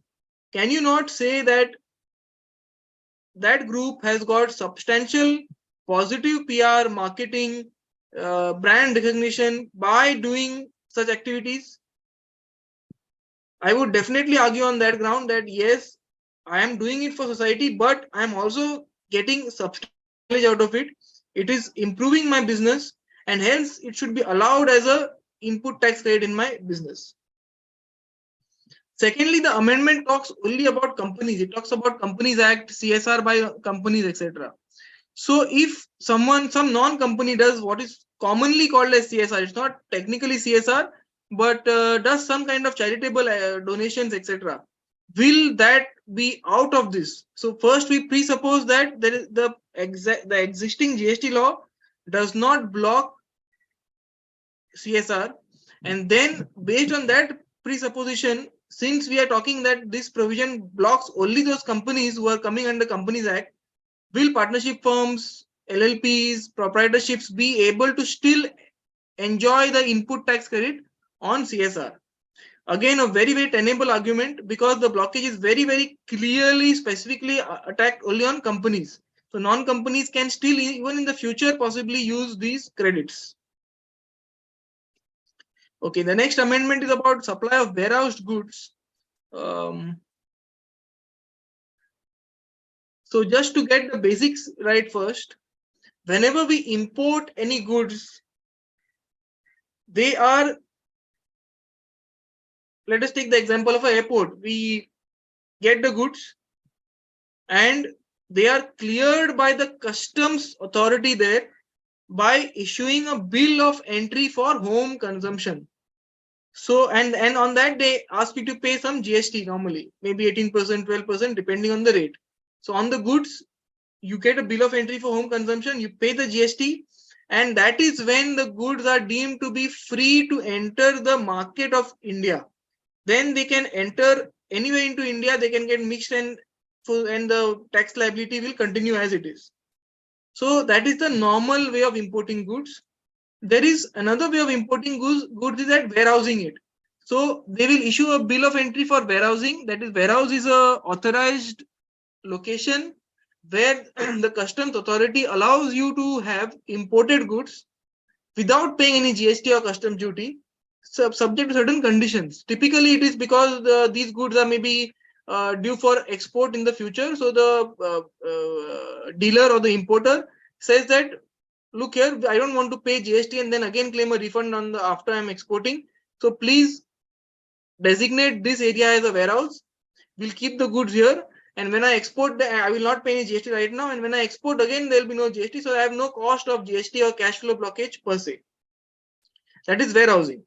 Can you not say that that group has got substantial positive PR, marketing, brand recognition by doing such activities? I would definitely argue on that ground that yes, I am doing it for society, but I am also getting substantial out of it. It is improving my business, and hence it should be allowed as a input tax credit in my business. Secondly, the amendment talks only about companies. It talks about Companies Act, CSR by companies, etc. So if some non-company does what is commonly called as CSR, it's not technically CSR, but does some kind of charitable donations, etc., will that be out of this? So first we presuppose that there is the existing GST law does not block CSR, and then based on that presupposition, since we are talking that this provision blocks only those companies who are coming under Companies Act, will partnership firms, LLPs, proprietorships be able to still enjoy the input tax credit on CSR? Again, a very, very tenable argument, because the blockage is very, very clearly, specifically attacked only on companies. So non-companies can still, even in the future, possibly use these credits. Okay, the next amendment is about supply of warehoused goods. So just to get the basics right first, whenever we import any goods, they are, let us take the example of an airport. We get the goods and they are cleared by the customs authority there by issuing a bill of entry for home consumption. So, and on that they ask you to pay some GST normally, maybe 18%, 12%, depending on the rate. So on the goods, you get a bill of entry for home consumption, you pay the GST, and that is when the goods are deemed to be free to enter the market of India. Then they can enter anywhere into India, they can get mixed, and the tax liability will continue as it is. So that is the normal way of importing goods. There is another way of importing goods is at warehousing it. So they will issue a bill of entry for warehousing. That is, warehouse is a authorized location where the customs authority allows you to have imported goods without paying any GST or customs duty, subject to certain conditions. Typically, it is because these goods are maybe due for export in the future. So the dealer or the importer says that, look here, I don't want to pay GST and then again claim a refund on the after I'm exporting. So please designate this area as a warehouse. We'll keep the goods here. And when I export, I will not pay any GST right now. And when I export again, there will be no GST. So I have no cost of GST or cash flow blockage per se. That is warehousing.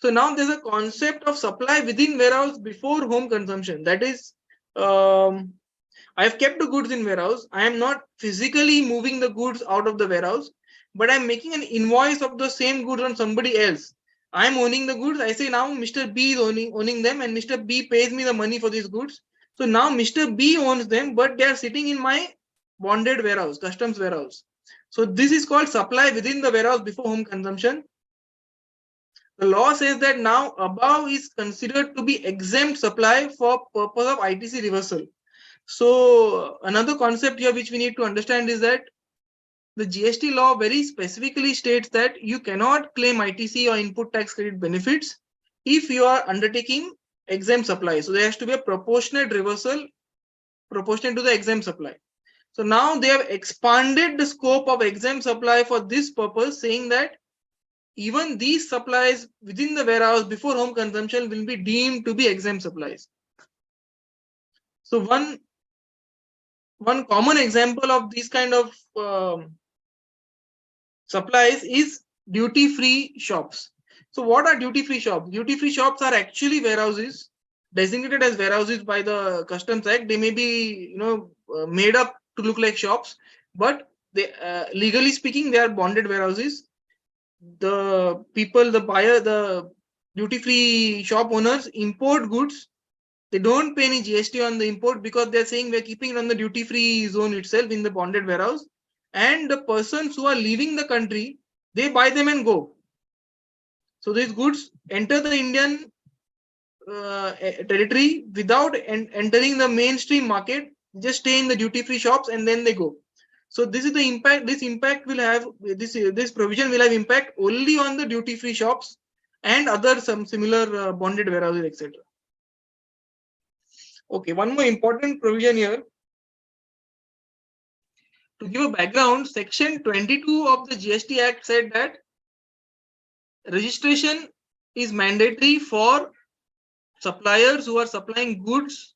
So now there's a concept of supply within warehouse before home consumption. That is, I've kept the goods in warehouse. I am not physically moving the goods out of the warehouse, but I'm making an invoice of the same goods on somebody else. I'm owning the goods. I say now Mr. B is owning them, and Mr. B pays me the money for these goods. So now Mr. B owns them, but they are sitting in my bonded warehouse, customs warehouse. So this is called supply within the warehouse before home consumption. The law says that now above is considered to be exempt supply for purpose of ITC reversal. So another concept here which we need to understand is that the GST law very specifically states that you cannot claim ITC or input tax credit benefits if you are undertaking exempt supply. So there has to be a proportionate reversal proportionate to the exempt supply. So now they have expanded the scope of exempt supply for this purpose, saying that even these supplies within the warehouse before home consumption will be deemed to be exempt supplies. So one common example of these kind of supplies is duty-free shops. So what are duty-free shops? Duty-free shops are actually warehouses designated as warehouses by the Customs Act. They may be, made up to look like shops, but they, legally speaking, they are bonded warehouses. The people, the buyer, the duty-free shop owners import goods. They don't pay any GST on the import because they're saying we're keeping it on the duty-free zone itself in the bonded warehouse. And the persons who are leaving the country, they buy them and go. So these goods enter the Indian territory without entering the mainstream market, just stay in the duty-free shops and then they go. So this is the impact. This impact will have this provision will have impact only on the duty-free shops and other some similar bonded warehouses, etc. Okay, one more important provision here. To give a background, Section 22 of the GST Act said that registration is mandatory for suppliers who are supplying goods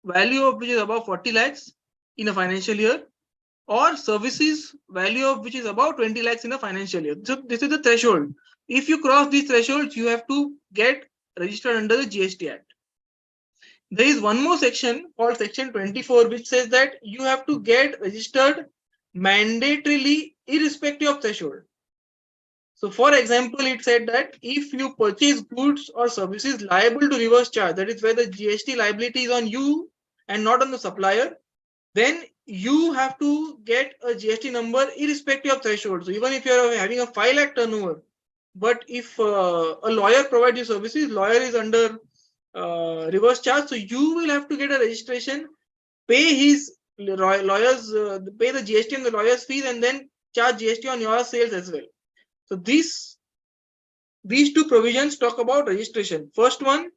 value of which is above 40 lakhs in a financial year, or services value of which is about 20 lakhs in a financial year. So this is the threshold. If you cross these thresholds, you have to get registered under the GST Act. There is one more section called Section 24, which says that you have to get registered mandatorily irrespective of threshold. So for example, it said that if you purchase goods or services liable to reverse charge, that is where the GST liability is on you and not on the supplier, then you have to get a GST number irrespective of threshold. So even if you are having a 5 lakh turnover, but if a lawyer provides you services, lawyer is under reverse charge, so you will have to get a registration, pay his lawyers, pay the GST and the lawyer's fees, and then charge GST on your sales as well. So these two provisions talk about registration. First one,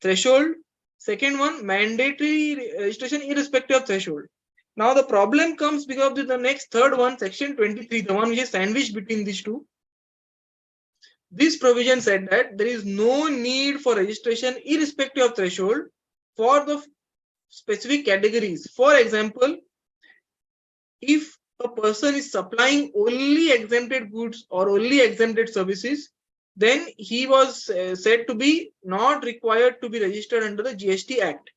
threshold. Second one, mandatory registration irrespective of threshold. Now the problem comes because of the next third one, Section 23, the one which is sandwiched between these two. This provision said that there is no need for registration irrespective of threshold for the specific categories. For example, if a person is supplying only exempted goods or only exempted services, then he was said to be not required to be registered under the GST Act.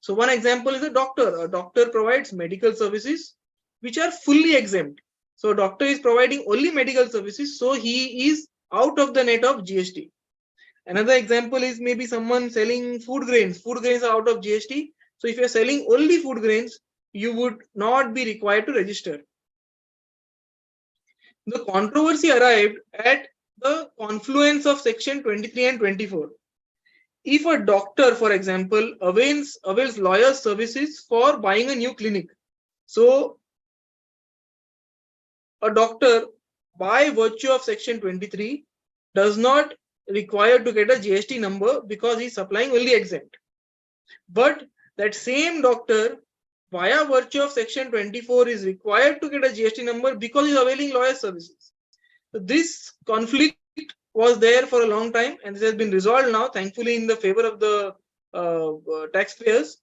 So one example is a doctor. A doctor provides medical services which are fully exempt. So a doctor is providing only medical services, so he is out of the net of GST. Another example is maybe someone selling food grains. Food grains are out of GST. So if you're selling only food grains, you would not be required to register. The controversy arrived at the confluence of Section 23 and 24. If a doctor, for example, avails lawyer services for buying a new clinic, so a doctor, by virtue of Section 23, does not require to get a GST number because he's supplying only exempt. But that same doctor, via virtue of Section 24, is required to get a GST number because he's availing lawyer services. So this conflict was there for a long time, and this has been resolved now, thankfully, in the favor of the taxpayers.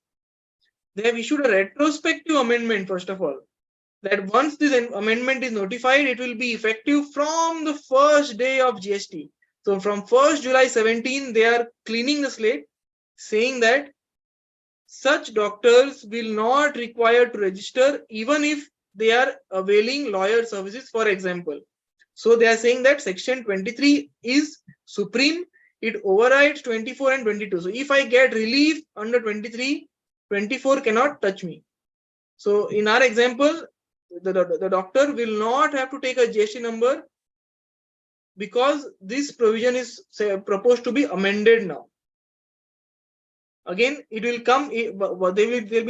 They have issued a retrospective amendment, first of all, that once this amendment is notified, it will be effective from the first day of GST. So from 1st July 17, they are cleaning the slate, saying that such doctors will not require to register even if they are availing lawyer services, for example. So they are saying that section 23 is supreme. It overrides 24 and 22. So if I get relief under 23, 24 cannot touch me. So in our example, the doctor will not have to take a GST number because this provision is proposed to be amended now. Again, it will come, they'll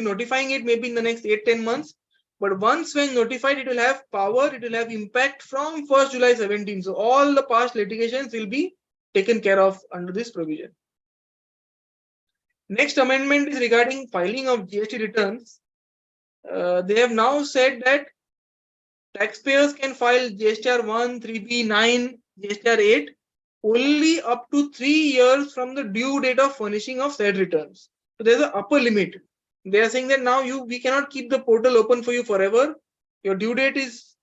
be notifying it maybe in the next 8-10 months. But once when notified, it will have power, it will have impact from 1st July 17. So all the past litigations will be taken care of under this provision. Next amendment is regarding filing of GST returns. They have now said that taxpayers can file GSTR 1, 3B, 9, GSTR 8 only up to 3 years from the due date of furnishing of said returns. So there's an upper limit. They are saying that now we cannot keep the portal open for you forever. Your due date is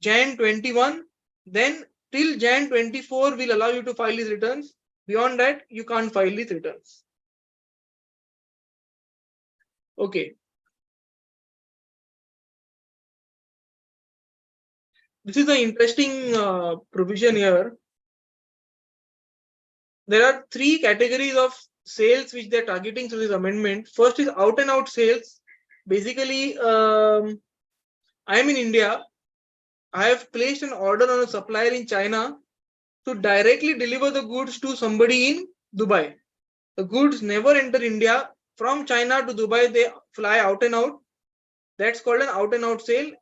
Jan 21. Then till Jan 24 will allow you to file these returns. Beyond that, you can't file these returns. Okay. This is an interesting provision here. There are 3 categories of sales which they're targeting through this amendment. First is out and out sales. Basically, I'm in India. I have placed an order on a supplier in China to directly deliver the goods to somebody in Dubai. The goods never enter India. From China to Dubai, they fly out and out. That's called an out and out sale.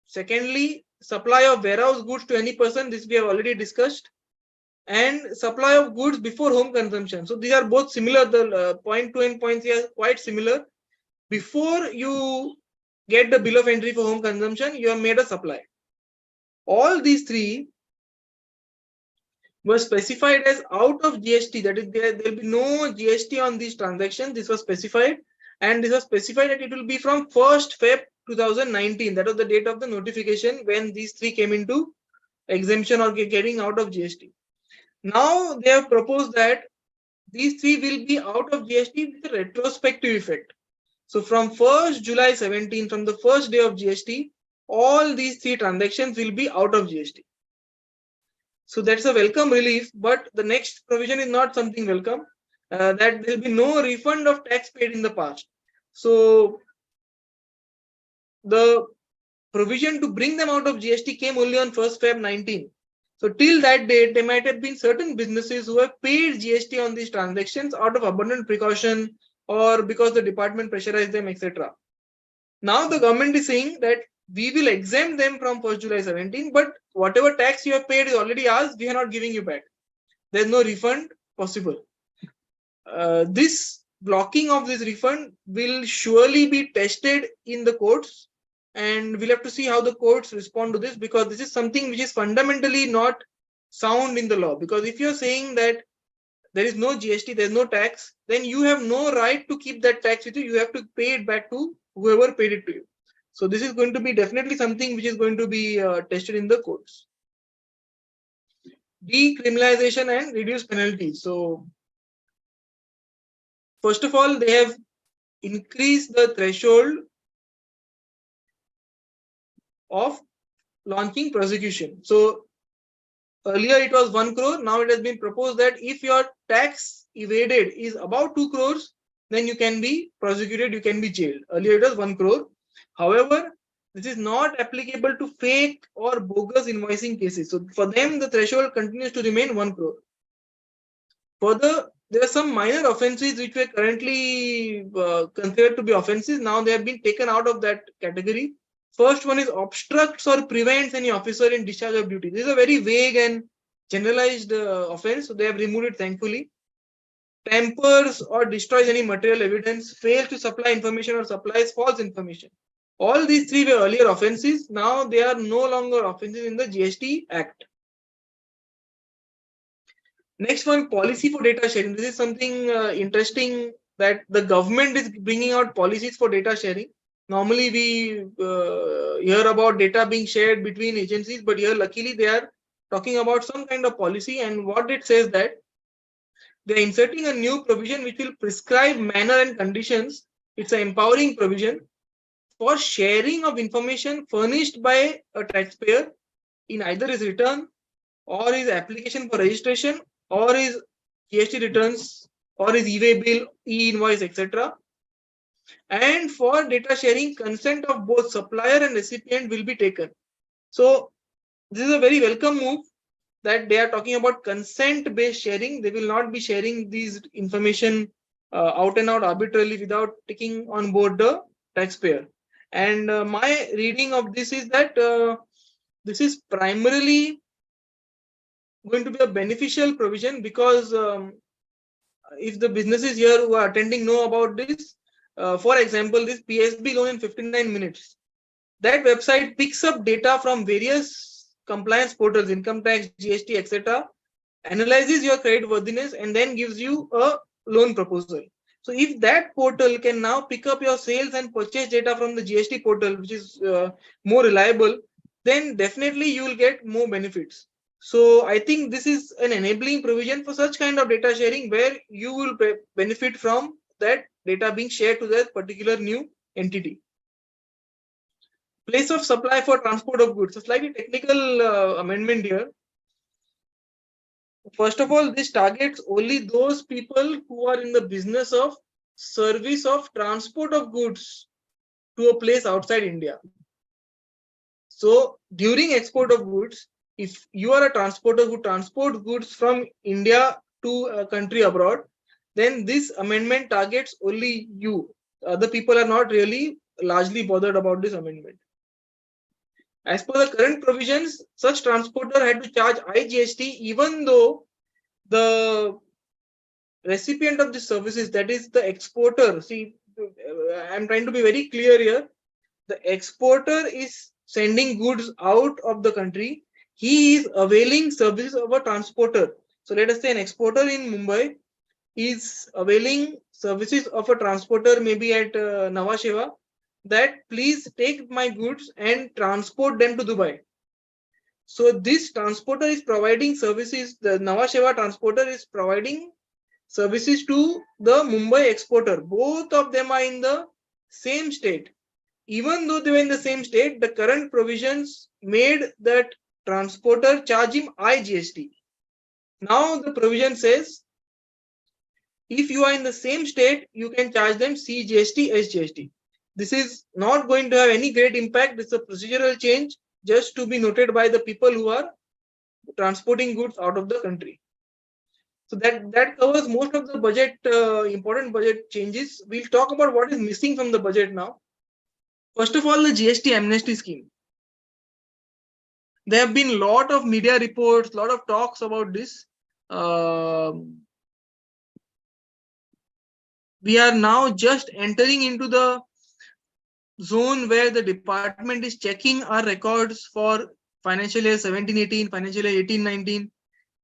Secondly, supply of warehouse goods to any person. This we have already discussed. And supply of goods before home consumption. So these are both similar. The point 2 and point 3 are quite similar. Before you get the bill of entry for home consumption, you have made a supply. All these 3 were specified as out of GST. That is, there will be no GST on these transactions. This was specified, and this was specified that it will be from 1st Feb 2019. That was the date of the notification when these 3 came into exemption or getting out of GST. Now they have proposed that these 3 will be out of GST with a retrospective effect. So from 1st July 17, from the first day of GST, all these 3 transactions will be out of GST. So that's a welcome relief, but the next provision is not something welcome. That there will be no refund of tax paid in the past. So the provision to bring them out of GST came only on 1st Feb 19. So till that date, there might have been certain businesses who have paid GST on these transactions out of abundant precaution or because the department pressurized them, etc. Now the government is saying that we will exempt them from 1st July 17, but whatever tax you have paid is already ours, we are not giving you back. There's no refund possible. This blocking of this refund will surely be tested in the courts, and we'll have to see how the courts respond to this, because this is something which is fundamentally not sound in the law. Because if you're saying that there is no GST, there's no tax, then you have no right to keep that tax with you. You have to pay it back to whoever paid it to you. So this is going to be definitely something which is going to be tested in the courts. Decriminalization and reduced penalties. So first of all, they have increased the threshold of launching prosecution. So earlier it was 1 crore. Now it has been proposed that if your tax evaded is about 2 crores, then you can be prosecuted, you can be jailed. Earlier it was 1 crore. However, this is not applicable to fake or bogus invoicing cases. So for them, the threshold continues to remain 1 crore. Further, there are some minor offenses which were currently considered to be offenses. Now they have been taken out of that category. First one is obstructs or prevents any officer in discharge of duty. This is a very vague and generalized offense, so they have removed it, thankfully. Tampers or destroys any material evidence, fails to supply information or supplies false information. All these 3 were earlier offenses. Now they are no longer offenses in the GST Act. Next one, policy for data sharing. This is something interesting, that the government is bringing out policies for data sharing. Normally we hear about data being shared between agencies, but here luckily they are talking about some kind of policy, and what it says that they're inserting a new provision which will prescribe manner and conditions. It's an empowering provision for sharing of information furnished by a taxpayer in either his return or his application for registration or his GST returns or his e-way bill, e-invoice, etc. And for data sharing, consent of both supplier and recipient will be taken. So this is a very welcome move that they are talking about consent based sharing. They will not be sharing these information out and out arbitrarily without taking on board the taxpayer. And my reading of this is that this is primarily going to be a beneficial provision, because if the businesses here who are attending know about this, for example, this PSB loan in 59 minutes, that website picks up data from various compliance portals, income tax, GST, etc., analyzes your credit worthiness, and then gives you a loan proposal. So if that portal can now pick up your sales and purchase data from the GST portal, which is more reliable, then definitely you will get more benefits. So I think this is an enabling provision for such kind of data sharing, where you will benefit from that data being shared to that particular new entity. Place of supply for transport of goods. A slightly technical amendment here. First of all, this targets only those people who are in the business of service of transport of goods to a place outside India. So during export of goods, if you are a transporter who transport goods from India to a country abroad, then this amendment targets only you. Other people are not really largely bothered about this amendment. As per the current provisions, such transporter had to charge IGST even though the recipient of the services, that is the exporter. See, I'm trying to be very clear here. The exporter is sending goods out of the country. He is availing services of a transporter. So let us say an exporter in Mumbai is availing services of a transporter, maybe at Nhava Sheva, that please take my goods and transport them to Dubai. So this transporter is providing services. The Nhava Sheva transporter is providing services to the Mumbai exporter. Both of them are in the same state. Even though they were in the same state, the current provisions made that transporter charge him IGST. Now the provision says, if you are in the same state, you can charge them CGST, SGST. This is not going to have any great impact. It's a procedural change just to be noted by the people who are transporting goods out of the country. So that covers most of the budget, important budget changes. We'll talk about what is missing from the budget now. First of all, the GST amnesty scheme. There have been a lot of media reports, lot of talks about this. We are now just entering into the zone where the department is checking our records for financial year 17-18, financial year 18-19.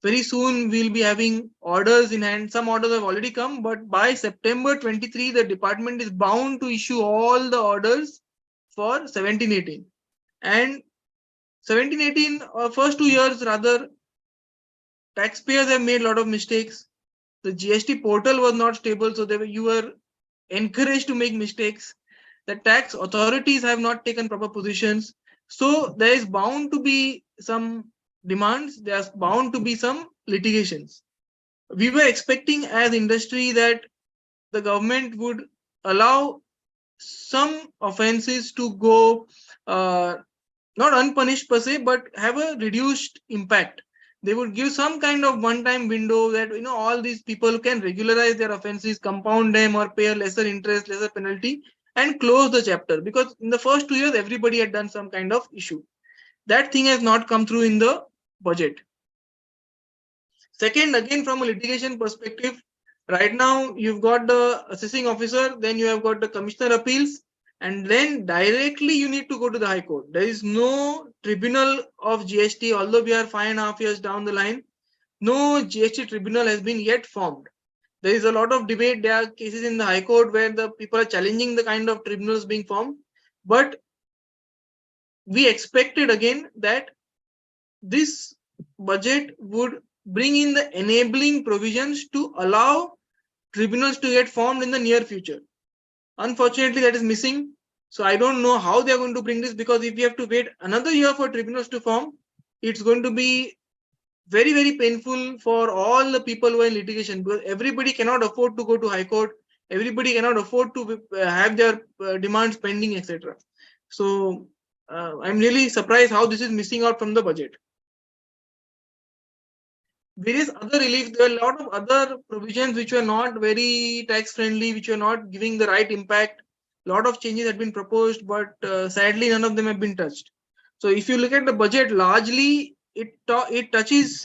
Very soon we'll be having orders in hand. Some orders have already come, but by September 23, the department is bound to issue all the orders for 17-18. And 17-18, first 2 years rather, taxpayers have made a lot of mistakes. The GST portal was not stable, so you were encouraged to make mistakes. The tax authorities have not taken proper positions. So there is bound to be some demands. There's bound to be some litigations. We were expecting as industry that the government would allow some offenses to go not unpunished per se, but have a reduced impact. They would give some kind of one-time window that all these people can regularize their offenses, compound them, or pay a lesser interest, lesser penalty, and close the chapter. Because in the first 2 years, everybody had done some kind of issue. That thing has not come through in the budget. Second, again from a litigation perspective, right now you've got the assessing officer, then you have got the commissioner appeals, and then directly you need to go to the High Court. There is no tribunal of GST, although we are 5.5 years down the line. No GST tribunal has been yet formed. There is a lot of debate. There are cases in the High Court where the people are challenging the kind of tribunals being formed. But we expected again that this budget would bring in the enabling provisions to allow tribunals to get formed in the near future. Unfortunately, that is missing. So I don't know how they are going to bring this, because if we have to wait another year for tribunals to form, it's going to be very, very painful for all the people who are in litigation, because everybody cannot afford to go to high court. Everybody cannot afford to have their demands pending, etc. So I'm really surprised how this is missing out from the budget. Various other reliefs, there are a lot of other provisions which were not very tax friendly, which were not giving the right impact. A lot of changes had been proposed, but sadly none of them have been touched. So if you look at the budget, largely it touches,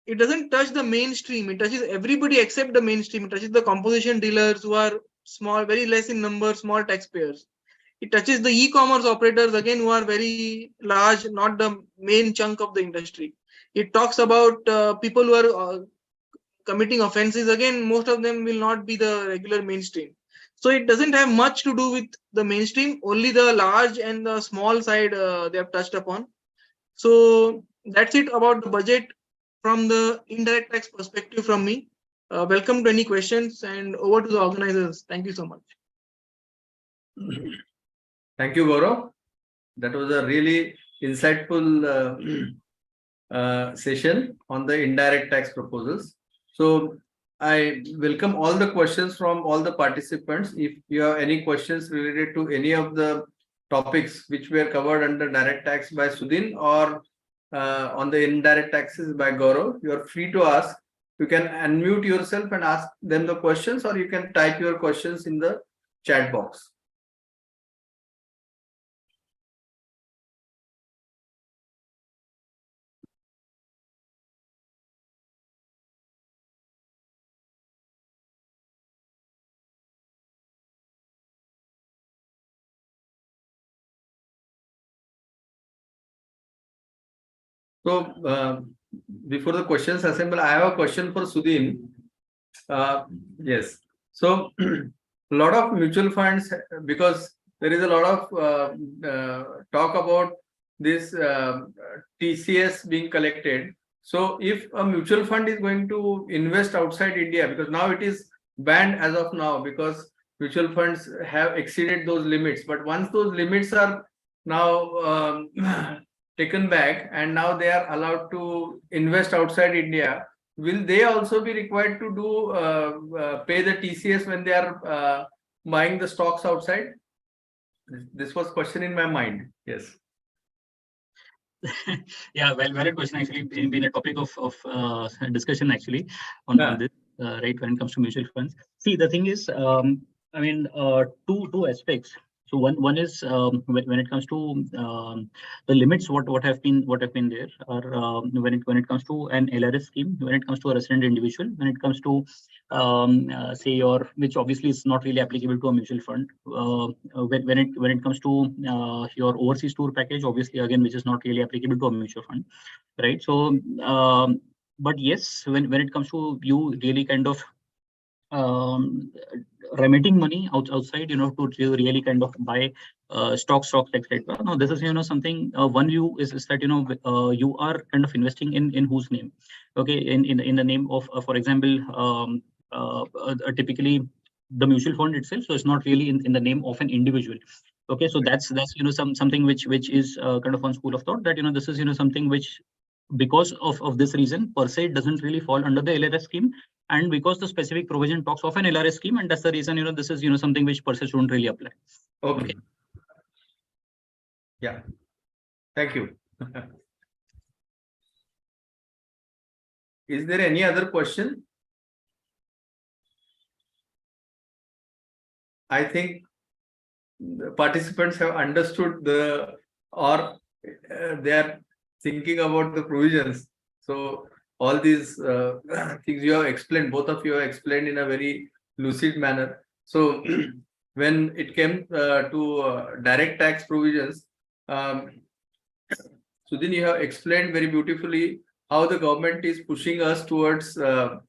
it doesn't touch the mainstream. It touches everybody except the mainstream. It touches the composition dealers who are small, very less in number, small taxpayers. It touches the e-commerce operators, again, who are very large, not the main chunk of the industry. It talks about people who are committing offenses. Again, most of them will not be the regular mainstream. So it doesn't have much to do with the mainstream. Only the large and the small side they have touched upon. So that's it about the budget from the indirect tax perspective from me. Welcome to any questions, and over to the organizers. Thank you so much. Thank you, Gaurav. That was a really insightful session on the indirect tax proposals. So I welcome all the questions from all the participants. If you have any questions related to any of the topics which were covered under direct tax by Sudhin, or on the indirect taxes by Gaurav, you are free to ask. You can unmute yourself and ask them the questions, or you can type your questions in the chat box. So before the questions assemble, I have a question for Sudhin. Yes. So a lot of mutual funds, because there is a lot of talk about this TCS being collected. So if a mutual fund is going to invest outside India, because now it is banned as of now, because mutual funds have exceeded those limits. But once those limits are now taken back, and now they are allowed to invest outside India, will they also be required to do pay the TCS when they are buying the stocks outside? This was question in my mind. Yes. Yeah, well, valid question. Actually, been a topic of discussion actually on this, right, when it comes to mutual funds. See, the thing is, I mean, two aspects. So one is when it comes to the limits, what have been there, or when it comes to an LRS scheme, when it comes to a resident individual, when it comes to say your, which obviously is not really applicable to a mutual fund, when it comes to your overseas tour package, obviously again, which is not really applicable to a mutual fund, right? So but yes, when it comes to you really kind of remitting money outside, to really kind of buy stocks, etc. Now, this is something. One view is that you are kind of investing in whose name? Okay, in the name of, for example, typically the mutual fund itself. So it's not really in the name of an individual. Okay, so that's something which is kind of one school of thought, that this is something which, because of this reason per se, it doesn't really fall under the LRS scheme, and because the specific provision talks of an LRS scheme, and that's the reason this is something which per se shouldn't really apply. Okay. Yeah. Thank you. Is there any other question? I think the participants have understood or they are thinking about the provisions. So all these things you have explained, both of you have explained in a very lucid manner. So when it came to direct tax provisions, Sudhin, you have explained very beautifully how the government is pushing us towards a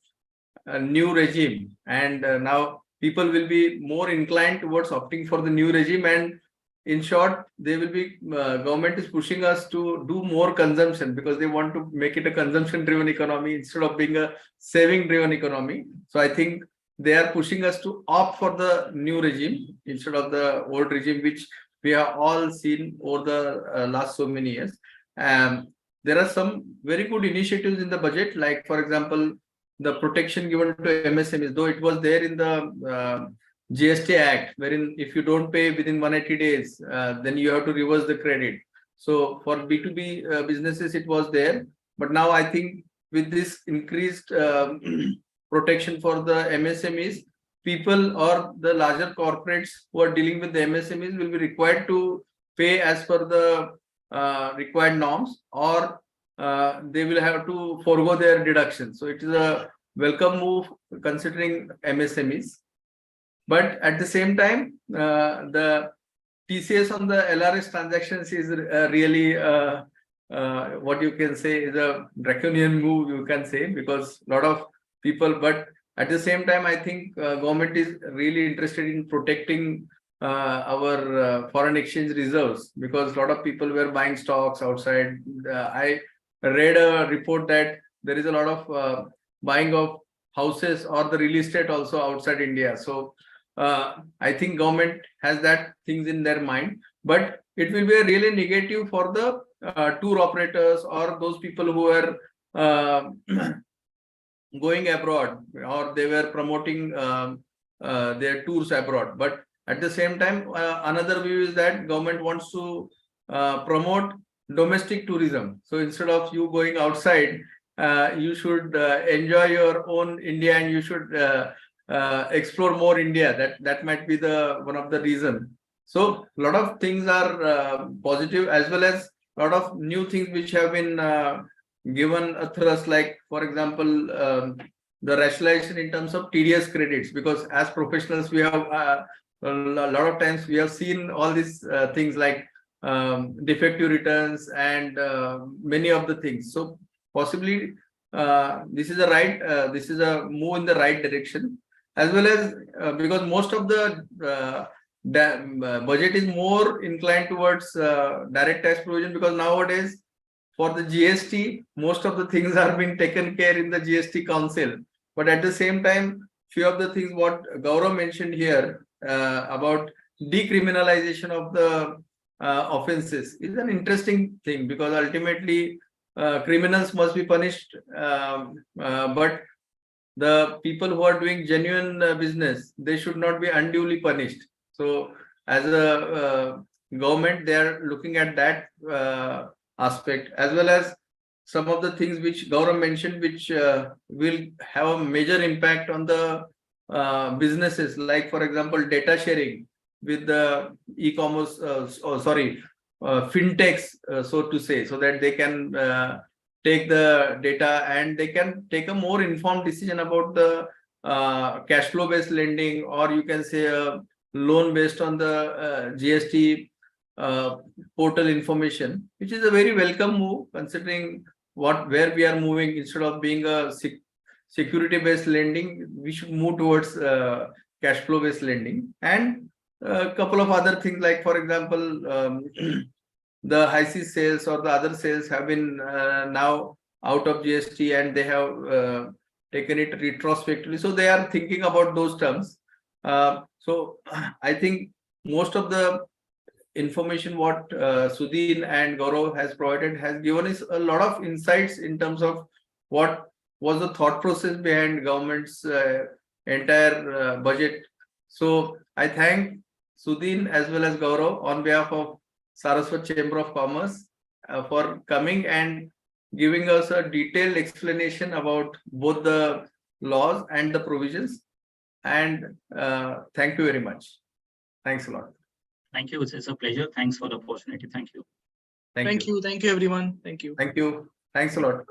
new regime, and now people will be more inclined towards opting for the new regime, and in short, they will be government is pushing us to do more consumption because they want to make it a consumption-driven economy instead of being a saving-driven economy. So I think they are pushing us to opt for the new regime instead of the old regime, which we have all seen over the last so many years. There are some very good initiatives in the budget, like for example, the protection given to MSMEs, though it was there in the GST Act, wherein if you don't pay within 180 days, then you have to reverse the credit. So for B2B businesses, it was there. But now I think with this increased protection for the MSMEs, people or the larger corporates who are dealing with the MSMEs will be required to pay as per the required norms, or they will have to forego their deduction. So it is a welcome move considering MSMEs. But at the same time, the TCS on the LRS transactions is really what you can say is a draconian move, you can say, because a lot of people, but at the same time, I think government is really interested in protecting our foreign exchange reserves, because a lot of people were buying stocks outside. I read a report that there is a lot of buying of houses or the real estate also outside India. So I think government has that things in their mind, but it will be a really negative for the tour operators or those people who are going abroad, or they were promoting their tours abroad. But at the same time, another view is that government wants to promote domestic tourism. So instead of you going outside, you should enjoy your own India, and you should explore more India. That might be the one of the reason. So a lot of things are positive, as well as a lot of new things which have been given a thrust, like for example the rationalization in terms of TDS credits, because as professionals we have a lot of times we have seen all these things like defective returns and many of the things. So possibly this is a move in the right direction, as well as because most of the budget is more inclined towards direct tax provision, because nowadays for the GST, most of the things are being taken care in the GST Council. But at the same time, few of the things what Gaurav mentioned here about decriminalization of the offenses is an interesting thing, because ultimately criminals must be punished, but the people who are doing genuine business, they should not be unduly punished. So as a government, they are looking at that aspect, as well as some of the things which Gaurav mentioned, which will have a major impact on the businesses, like for example data sharing with the e-commerce fintechs, so to say, so that they can take the data and they can take a more informed decision about the cash flow based lending, or you can say a loan based on the GST portal information, which is a very welcome move considering where we are moving. Instead of being a security based lending, we should move towards cash flow based lending. And a couple of other things, like for example the high seas sales or the other sales have been now out of GST, and they have taken it retrospectively, so they are thinking about those terms. So I think most of the information what Sudhin and Gaurav has provided has given us a lot of insights in terms of what was the thought process behind government's entire budget. So I thank Sudhin as well as Gaurav on behalf of Saraswat Chamber of Commerce for coming and giving us a detailed explanation about both the laws and the provisions. And thank you very much. Thanks a lot. Thank you. It's a pleasure. Thanks for the opportunity. Thank you. Thank you. Thank you, everyone. Thank you. Thank you. Thanks a lot.